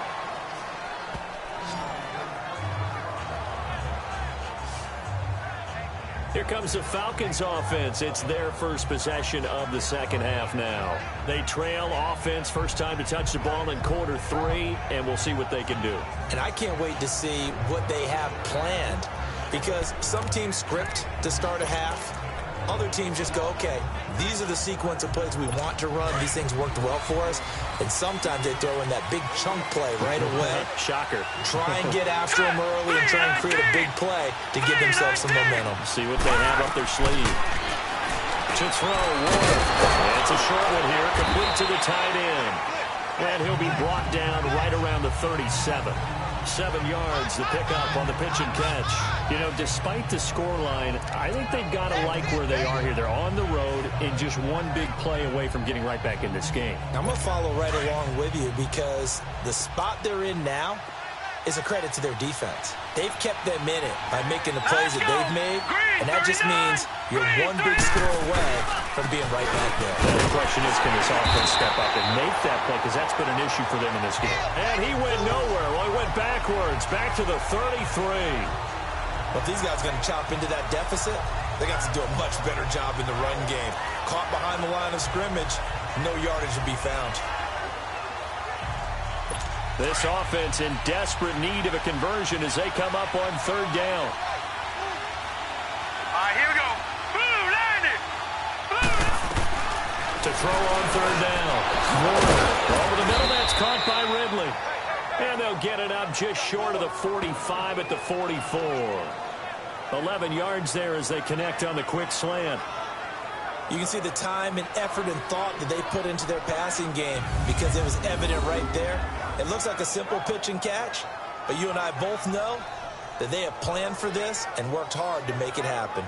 Here comes the Falcons offense. It's their first possession of the second half now. They trail offense, first time to touch the ball in quarter 3, and we'll see what they can do. And I can't wait to see what they have planned, because some teams script to start a half. Other teams just go, okay, these are the sequence of plays we want to run. These things worked well for us. And sometimes they throw in that big chunk play right away. Shocker. Try and get after them early and try and create a big play to give themselves some momentum. See what they have up their sleeve. To throw, Warner. It's a short one here, complete to the tight end. And he'll be brought down right around the 37. 7 yards to pick up on the pitch and catch. You know, despite the scoreline, I think they've got to like where they are here. They're on the road and just one big play away from getting right back in this game. I'm going to follow right along with you because the spot they're in now is a credit to their defense. They've kept them in it by making the plays that they've made, and that just means you're one big score away from being right back there. The question is, can this offense step up and make that play, because that's been an issue for them in this game. And he went nowhere. Well, he went backwards, back to the 33. But if these guys are going to chop into that deficit, they got to do a much better job in the run game. Caught behind the line of scrimmage, no yardage to be found. This offense in desperate need of a conversion as they come up on third down. All right, here we go. Boom, land it. Boom. To throw on third down. Warner over the middle. That's caught by Ridley. And they'll get it up just short of the 45 at the 44. 11 yards there as they connect on the quick slant. You can see the time and effort and thought that they put into their passing game because it was evident right there. It looks like a simple pitch and catch, but you and I both know that they have planned for this and worked hard to make it happen.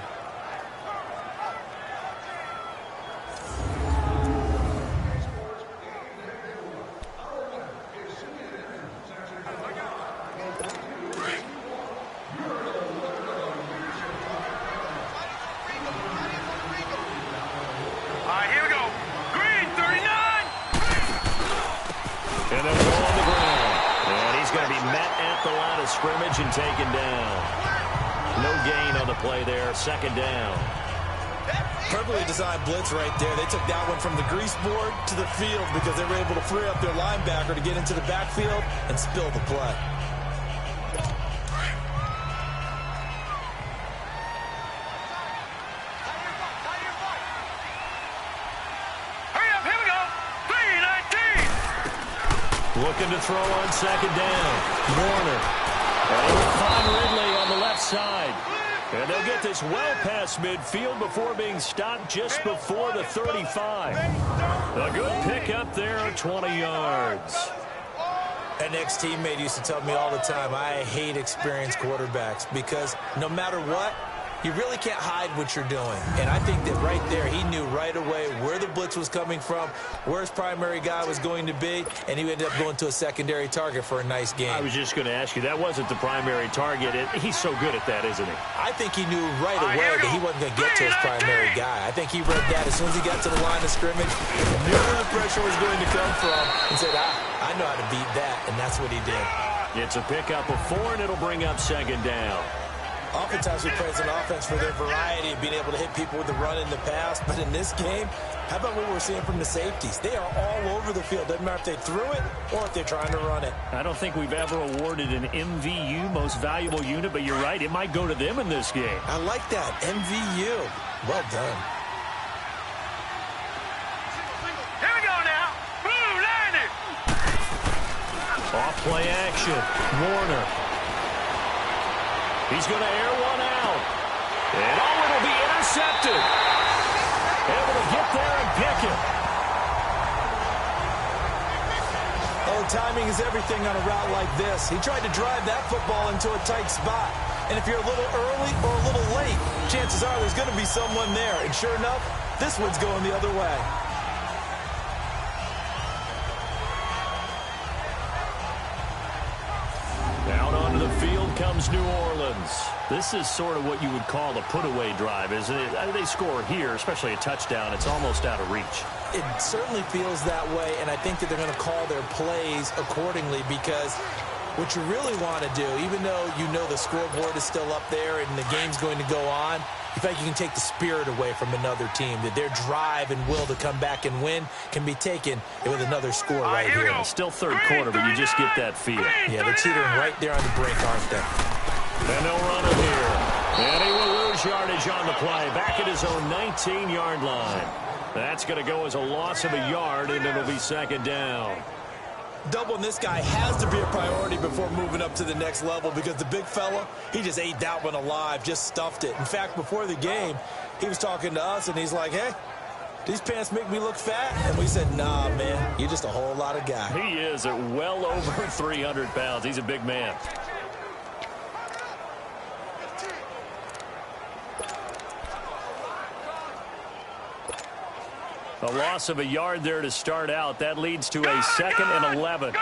Scrimmage and taken down. No gain on the play there. Second down. Perfectly designed blitz right there. They took that one from the grease board to the field because they were able to free up their linebacker to get into the backfield and spill the play. Hurry up, here we go. 3-19. Looking to throw on second down. Warner. And he'll find Ridley on the left side. And they'll get this well past midfield before being stopped just before the 35. A good pickup there, 20 yards. An ex-teammate used to tell me all the time, I hate experienced quarterbacks because no matter what, you really can't hide what you're doing. And I think that right there, he knew right away where the blitz was coming from, where his primary guy was going to be, and he ended up going to a secondary target for a nice game. I was just going to ask you, that wasn't the primary target. He's so good at that, isn't he? I think he knew right away that he wasn't going to get to his primary guy. I think he read that as soon as he got to the line of scrimmage, knew where the pressure was going to come from, and said, I know how to beat that, and that's what he did. It's a pickup of 4, and it'll bring up second down. Oftentimes we praise an offense for their variety of being able to hit people with the run in the pass. But in this game, how about what we're seeing from the safeties? They are all over the field. Doesn't matter if they threw it or if they're trying to run it. I don't think we've ever awarded an MVU, most valuable unit, but you're right. It might go to them in this game. I like that. MVU. Well done. Here we go now. Boom, land it. Off play action. Warner. He's going to air one out. And it'll be intercepted. Able to get there and pick it. Oh, timing is everything on a route like this. He tried to drive that football into a tight spot. And if you're a little early or a little late, chances are there's going to be someone there. And sure enough, this one's going the other way. Out onto the field comes New Orleans. This is sort of what you would call a put-away drive, isn't it? They score here, especially a touchdown. It's almost out of reach. It certainly feels that way, and I think that they're going to call their plays accordingly because what you really want to do, even though you know the scoreboard is still up there and the game's going to go on, in fact, you can take the spirit away from another team, that their drive and will to come back and win can be taken with another score right here. It's still third quarter, but you just get that feel. Yeah, they're teetering right there on the brink, aren't they? And they'll run it here. And he will lose yardage on the play. Back at his own 19-yard line. That's going to go as a loss of a yard, and it'll be second down. Doubling this guy has to be a priority before moving up to the next level because the big fella, he just ate that one alive, just stuffed it. In fact, before the game, he was talking to us, and he's like, hey, these pants make me look fat? And we said, nah, man, you're just a whole lot of guy. He is at well over 300 pounds. He's a big man. A loss of a yard there to start out. That leads to a second and 11.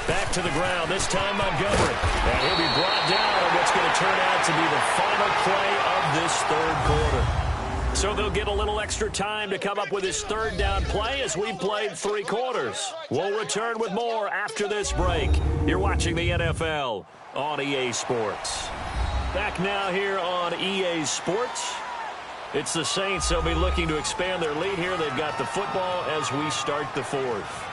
Back to the ground, this time Montgomery. And he'll be brought down on what's going to turn out to be the final play of this third quarter. So they'll get a little extra time to come up with his third down play as we played 3 quarters. We'll return with more after this break. You're watching the NFL on EA Sports. Back now here on EA Sports. It's the Saints. They'll be looking to expand their lead here. They've got the football as we start the fourth.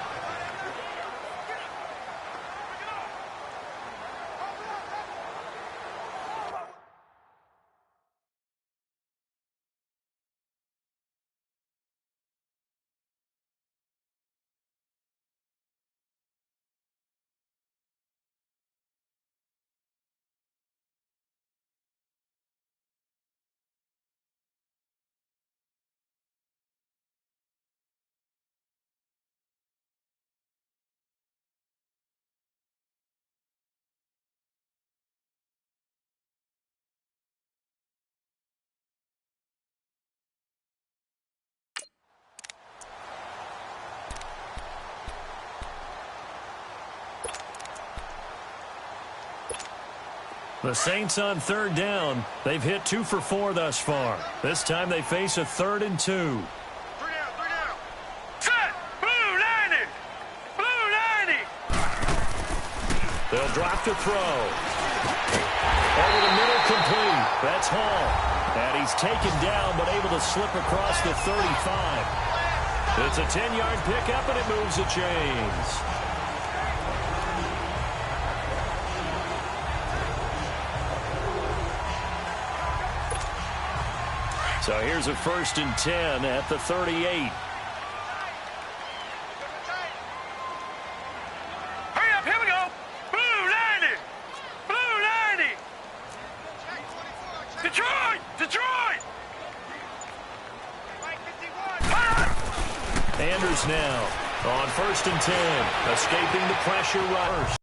The Saints on third down. They've hit 2 for 4 thus far. This time they face a 3rd and 2. 3 down. Set. Blue 90. Blue 90. They'll drop to throw. Over the middle, complete. That's Hall. And he's taken down, but able to slip across the 35. It's a 10-yard pickup, and it moves the chains. So here's a 1st and 10 at the 38. Hurry up, here we go. Blue 90. Blue 90. Detroit. Detroit. Anders now on 1st and 10, escaping the pressure rush.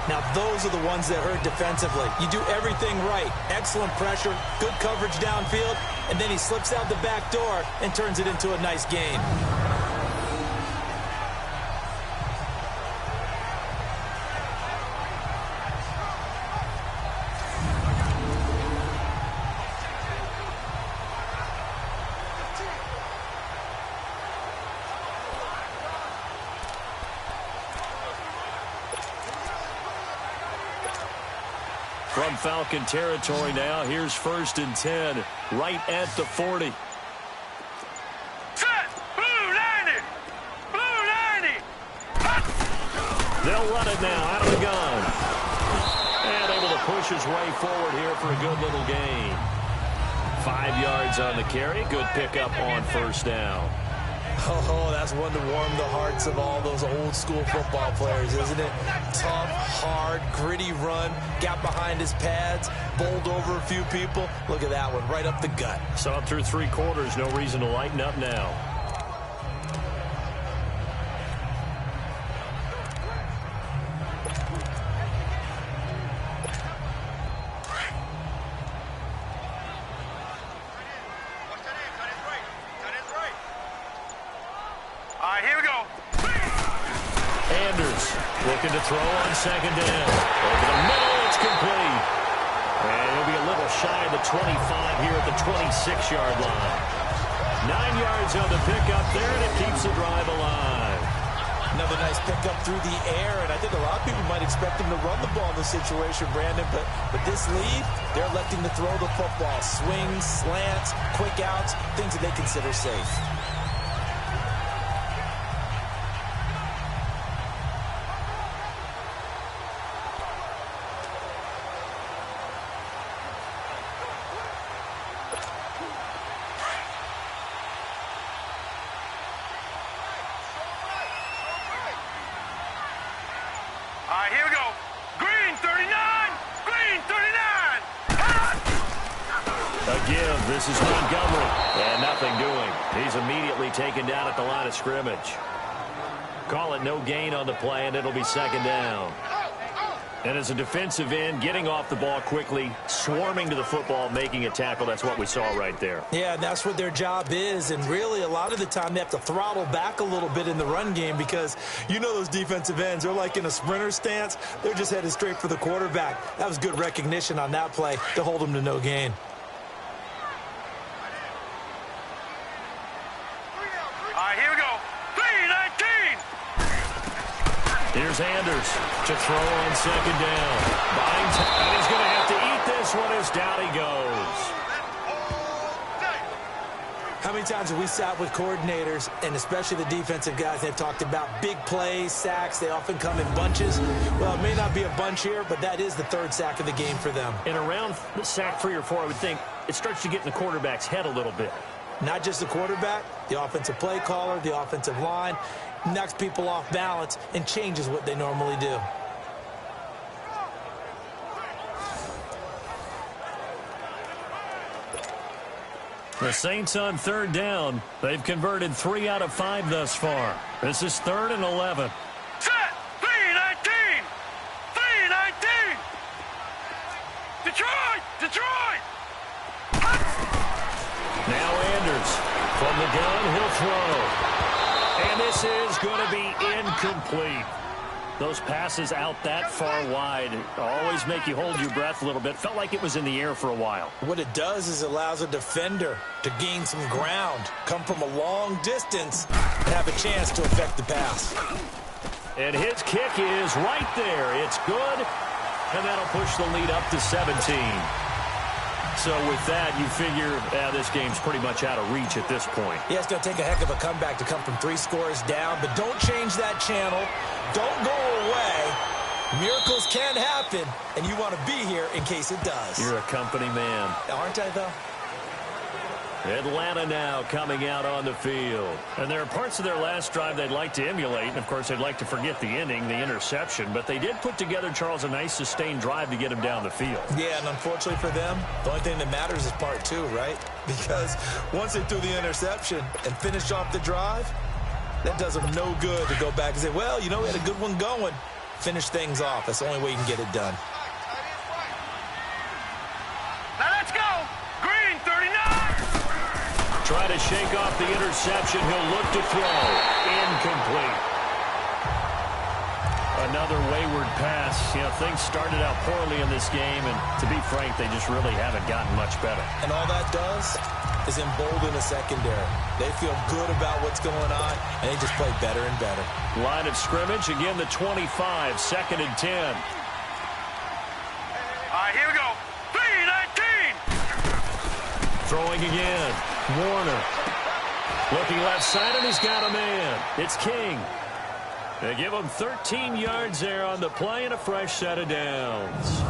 Now, those are the ones that hurt defensively. You do everything right. Excellent pressure, good coverage downfield, and then he slips out the back door and turns it into a nice gain. From Falcon territory now, here's 1st and 10, right at the 40. Set. Blue 90. Blue 90. They'll run it now out of the gun. And able to push his way forward here for a good little gain. 5 yards on the carry. Good pickup on 1st down. Oh, that's one to warm the hearts of all those old-school football players, isn't it? Tough, hard, gritty run, got behind his pads, bowled over a few people. Look at that one, right up the gut. Saw it through 3 quarters. No reason to lighten up now. Here we go. Anders looking to throw on 2nd down. Over the middle, it's complete. And he'll be a little shy of the 25 here at the 26-yard line. 9 yards on the pickup there, and it keeps the drive alive. Another nice pickup through the air, and I think a lot of people might expect him to run the ball in this situation, Brandon, but this lead, they're electing to throw the football. Swings, slants, quick outs, things that they consider safe. Here we go. Green 39. Green 39. A give. This is Montgomery. And nothing doing. He's immediately taken down at the line of scrimmage. Call it no gain on the play, and it'll be 2nd down. And as a defensive end, getting off the ball quickly, swarming to the football, making a tackle, that's what we saw right there. Yeah, that's what their job is, and really a lot of the time they have to throttle back a little bit in the run game because you know those defensive ends, they're like in a sprinter stance. They're just headed straight for the quarterback. That was good recognition on that play to hold them to no gain. Here we go. 319. Here's Anders to throw on 2nd down. Binds, and he's going to have to eat this one as down he goes. How many times have we sat with coordinators, and especially the defensive guys, they've talked about big plays, sacks. They often come in bunches. Well, it may not be a bunch here, but that is the third sack of the game for them. And around sack 3 or 4, I would think it starts to get in the quarterback's head a little bit. Not just the quarterback, the offensive play caller, the offensive line, knocks people off balance and changes what they normally do. The Saints on third down. They've converted 3 out of 5 thus far. This is 3rd and 11. Set! 3-19! 3-19! Detroit! Detroit! Now Anders from the gun, he'll throw. And this is going to be incomplete. Those passes out that far wide always make you hold your breath a little bit. Felt like it was in the air for a while. What it does is it allows a defender to gain some ground, come from a long distance, and have a chance to affect the pass. And his kick is right there. It's good, and that'll push the lead up to 17. So with that, you figure this game's pretty much out of reach at this point. Yeah, it's going to take a heck of a comeback to come from 3 scores down, but don't change that channel. Don't go away. Miracles can happen, and you want to be here in case it does. You're a company man. Aren't I, though? Atlanta now coming out on the field. And there are parts of their last drive they'd like to emulate. And, of course, they'd like to forget the ending, the interception. But they did put together, Charles, a nice sustained drive to get him down the field. Yeah, and unfortunately for them, the only thing that matters is part 2, right? Because once they threw the interception and finished off the drive, that does them no good to go back and say, well, you know, we had a good one going. Finish things off. That's the only way you can get it done. Now let's go! Green, 39! Try to shake off the interception. He'll look to throw. Incomplete. Another wayward pass. You know, things started out poorly in this game, and to be frank, they just really haven't gotten much better. And all that does is embolden the secondary. They feel good about what's going on, and they just play better and better. Line of scrimmage, again the 25, 2nd and 10. All right, here we go. 3-19! Throwing again. Warner. Looking left side, and he's got a man. It's King. They give him 13 yards there on the play and a fresh set of downs.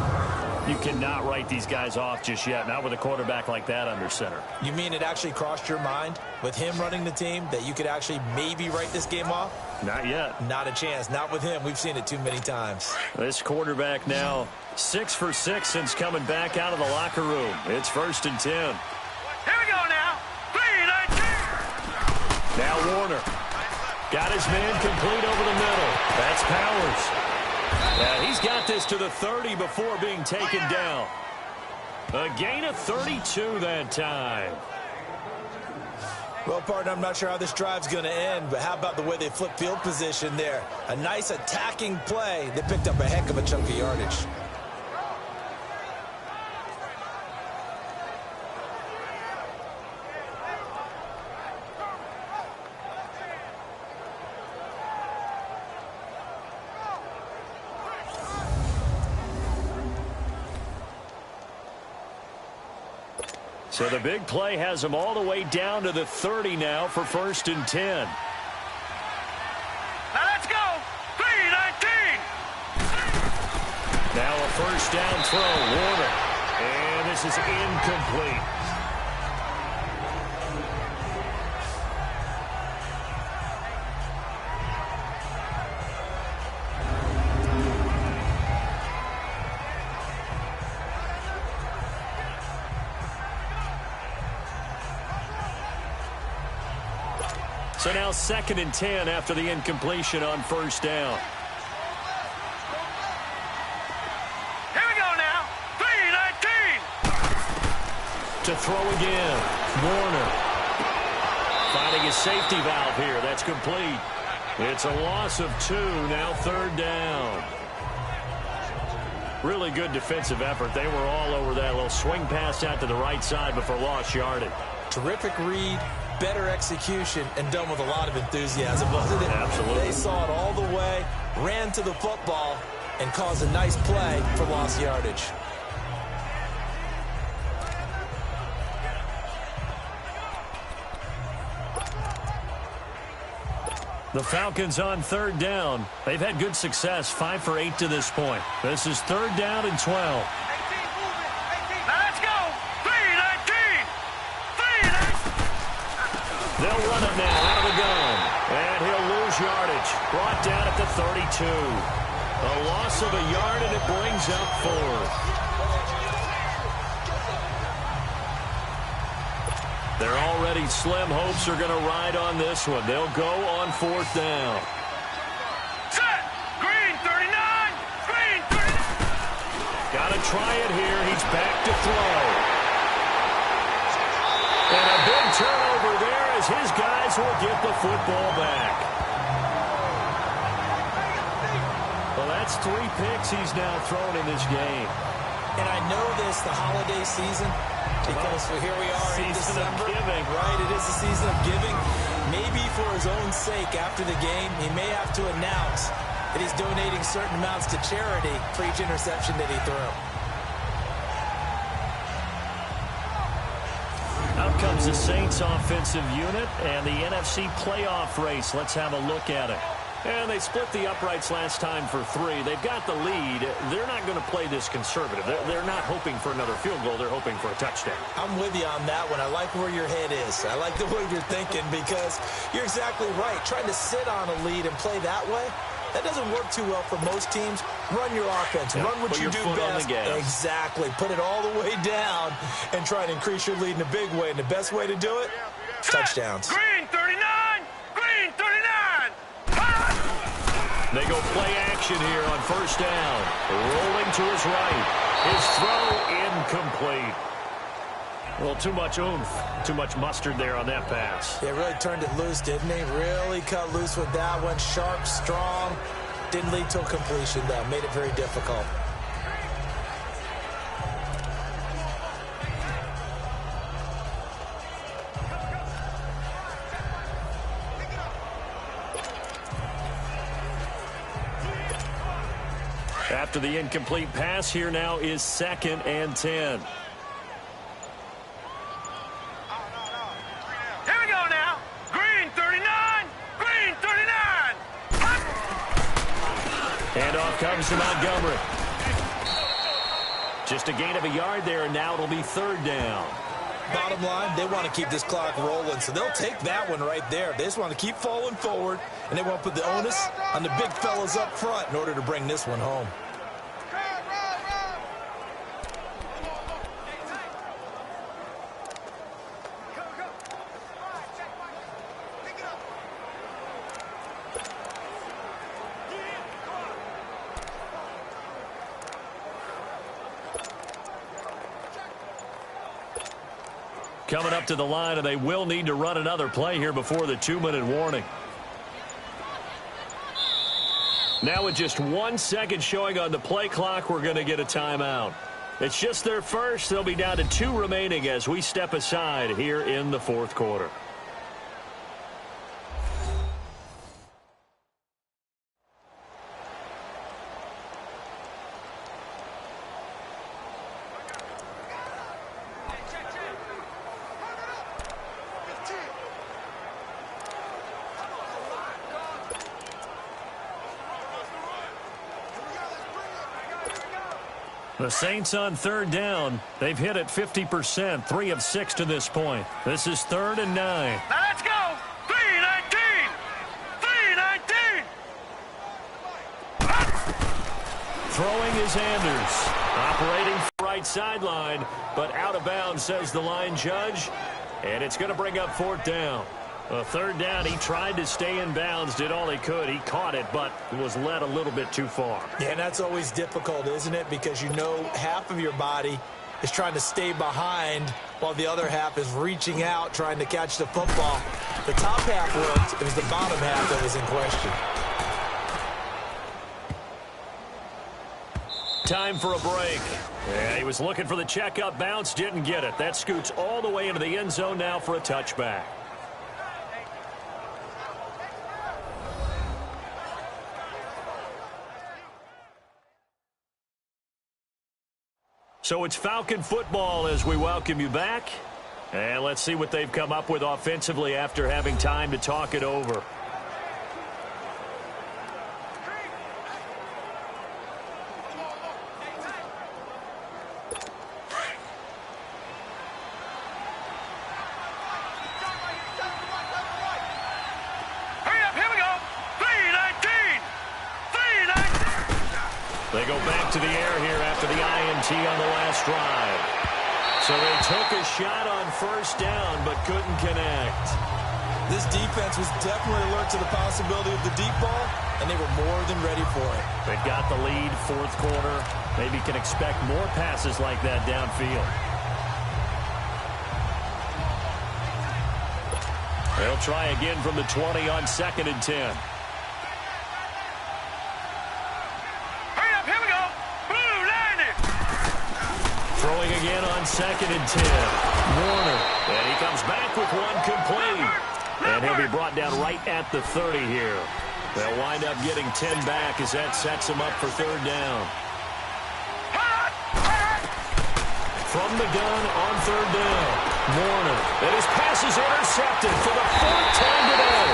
You cannot write these guys off just yet, not with a quarterback like that under center. You mean it actually crossed your mind with him running the team that you could actually maybe write this game off? Not yet. Not a chance. Not with him. We've seen it too many times. This quarterback now 6 for 6 since coming back out of the locker room. It's 1st and 10. Here we go now. 3-19! Now Warner. Got his man complete over the middle. That's Powers. Yeah, he's got this to the 30 before being taken down. A gain of 32 that time. Well, partner, I'm not sure how this drive's going to end, but how about the way they flip field position there? A nice attacking play. They picked up a heck of a chunk of yardage. So the big play has them all the way down to the 30 now for 1st and 10. Now let's go! 3-19! Now a 1st down throw, Warner. And this is incomplete. So now 2nd and 10 after the incompletion on 1st down. Here we go now. 3-19! To throw again. Warner. Finding a safety valve here. That's complete. It's a loss of 2. Now 3rd down. Really good defensive effort. They were all over that little swing pass out to the right side before lost yardage. Terrific read, better execution, and done with a lot of enthusiasm, wasn't it? Absolutely. They saw it all the way, ran to the football, and caused a nice play for lost yardage. The Falcons on third down. They've had good success, 5 for 8 to this point. This is third down and 12. Now let's go. 3-19. They'll run it now out of the gun. And he'll lose yardage. Brought down at the 32. A loss of a yard, and it brings up 4th. Their already slim hopes are going to ride on this one. They'll go on 4th down. Set. Green 39. Green 39. Got to try it here. He's back to throw. And a big turnover there as his guys will get the football back. Well, that's 3 picks he's now thrown in this game. And I know this, the holiday season, because here we are in December. Right, it is the season of giving. Maybe for his own sake, after the game, he may have to announce that he's donating certain amounts to charity for each interception that he threw. Out comes the Saints offensive unit and the NFC playoff race. Let's have a look at it. And they split the uprights last time for 3. They've got the lead. They're not going to play this conservative. They're not hoping for another field goal. They're hoping for a touchdown. I'm with you on that one. I like where your head is. I like the way you're thinking because you're exactly right. Trying to sit on a lead and play that way, that doesn't work too well for most teams. Run your offense. Run what you do best. Exactly. Put it all the way down and try and increase your lead in a big way. And the best way to do it, touchdowns. Green 39. Green 39. They go play action here on 1st down. Rolling to his right. His throw incomplete. Well, too much oomph, too much mustard there on that pass. Yeah, really turned it loose, didn't he? Really cut loose with that one. Sharp, strong. Didn't lead to a completion, though. Made it very difficult. After the incomplete pass, here now is 2nd and 10. Here we go now. Green 39. Green 39. And off comes to Montgomery. Just a gain of a yard there, and now it'll be 3rd down. Bottom line, they want to keep this clock rolling, so they'll take that one right there. They just want to keep falling forward, and they want to put the onus on the big fellas up front in order to bring this one home. Coming up to the line, and they will need to run another play here before the 2-minute warning. Now with just 1 second showing on the play clock, we're going to get a timeout. It's just their first. They'll be down to 2 remaining as we step aside here in the 4th quarter. The Saints on 3rd down. They've hit it 50%, 3 of 6 to this point. This is 3rd and 9. Now let's go. 3-19. 3-19. Throwing is Anders. Operating right sideline, but out of bounds, says the line judge. And it's going to bring up 4th down. 3rd down, he tried to stay in bounds, did all he could. He caught it, but was led a little bit too far. Yeah, and that's always difficult, isn't it? Because you know half of your body is trying to stay behind while the other half is reaching out, trying to catch the football. The top half worked. It was the bottom half that was in question. Time for a break. Yeah, he was looking for the checkup bounce, didn't get it. That scoots all the way into the end zone now for a touchback. So it's Falcon football as we welcome you back. And let's see what they've come up with offensively after having time to talk it over. They go back to the air here after the INT on the last drive. So they took a shot on first down, but couldn't connect. This defense was definitely alert to the possibility of the deep ball, and they were more than ready for it. They've got the lead, fourth quarter. Maybe can expect more passes like that downfield. They'll try again from the 20 on 2nd and 10. Hurry up, here we go. Blue, line it. Throwing again on 2nd and 10. Warner. And he comes back with one complete. And he'll be brought down right at the 30 here. They'll wind up getting 10 back as that sets them up for third down. From the gun on third down. Warner. And his pass is intercepted for the 4th time today.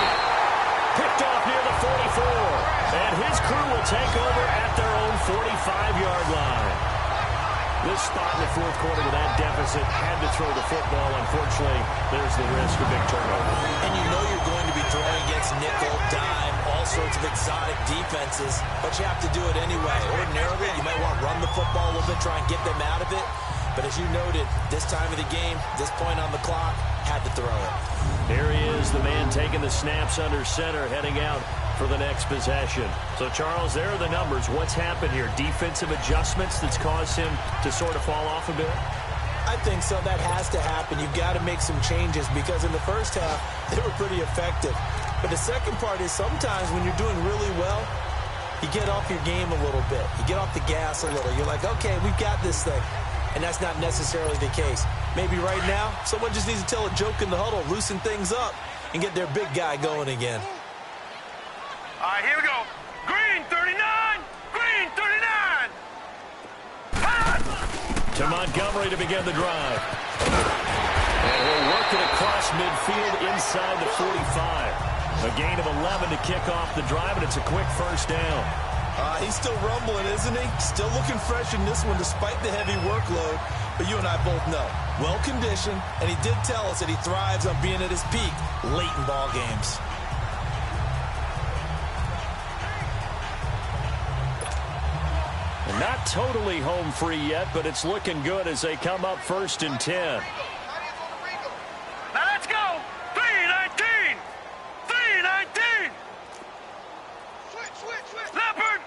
Picked off near the 44. And his crew will take over at their own 45-yard line. This spot in the fourth quarter with that deficit had to throw the football. Unfortunately, there's the risk of big turnover. And you know you're going to be throwing against nickel, dime, all sorts of exotic defenses, but you have to do it anyway. Ordinarily, you might want to run the football a little bit, try and get them out of it. But as you noted, this time of the game, this point on the clock, had to throw it. Here he is, the man taking the snaps under center, heading out for the next possession. So, Charles, there are the numbers. What's happened here? Defensive adjustments that's caused him to sort of fall off a bit? I think so. That has to happen. You've got to make some changes because in the first half, they were pretty effective. But the second part is sometimes when you're doing really well, you get off your game a little bit. You get off the gas a little. You're like, okay, we've got this thing. And that's not necessarily the case. Maybe right now, someone just needs to tell a joke in the huddle, loosen things up, and get their big guy going again. All right, here we go. Green 39. Green 39. To Montgomery to begin the drive. And he'll work it across midfield inside the 45. A gain of 11 to kick off the drive, and it's a quick first down. He's still rumbling, isn't he? Still looking fresh in this one despite the heavy workload. But you and I both know, well-conditioned, and he did tell us that he thrives on being at his peak late in ball games. And not totally home free yet, but it's looking good as they come up 1st and 10. Now let's go. 319. 319. Switch. Leopard.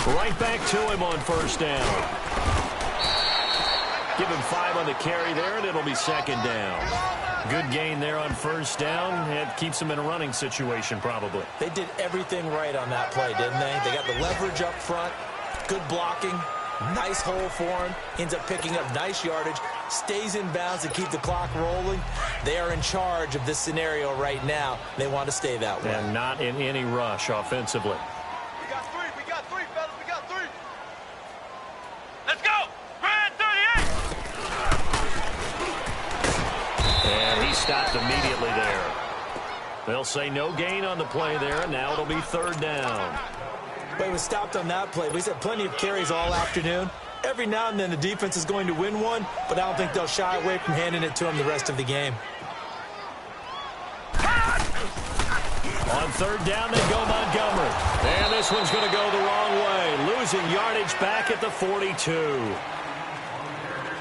Right back to him on first down. Give him 5 on the carry there, and it'll be 2nd down. Good gain there on first down. It keeps them in a running situation, probably. They did everything right on that play, didn't they? They got the leverage up front, good blocking, nice hole for him, ends up picking up nice yardage, stays in bounds to keep the clock rolling. They are in charge of this scenario right now. They want to stay that way. And not in any rush offensively. We got three, fellas. We got three. Let's go. Grand 38. And he stopped immediately there. They'll say no gain on the play there, and now it'll be 3rd down. But he was stopped on that play. He's had plenty of carries all afternoon. Every now and then the defense is going to win one, but I don't think they'll shy away from handing it to him the rest of the game. On 3rd down, they go Montgomery. And this one's going to go the wrong way, losing yardage back at the 42.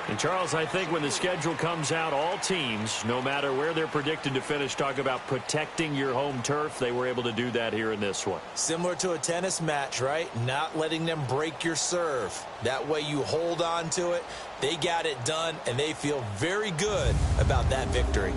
And, Charles, I think when the schedule comes out, all teams, no matter where they're predicted to finish, talk about protecting your home turf. They were able to do that here in this one. Similar to a tennis match, right? Not letting them break your serve. That way you hold on to it. They got it done, and they feel very good about that victory.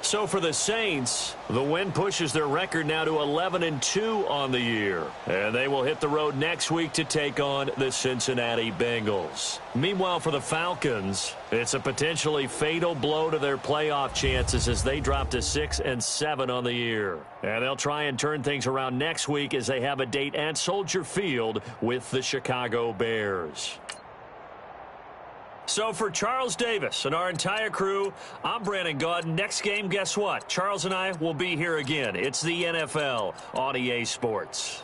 So for the Saints, the win pushes their record now to 11-2 on the year. And they will hit the road next week to take on the Cincinnati Bengals. Meanwhile, for the Falcons, it's a potentially fatal blow to their playoff chances as they drop to 6-7 on the year. And they'll try and turn things around next week as they have a date at Soldier Field with the Chicago Bears. So for Charles Davis and our entire crew, I'm Brandon Gaudin. Next game, guess what? Charles and I will be here again. It's the NFL on EA Sports.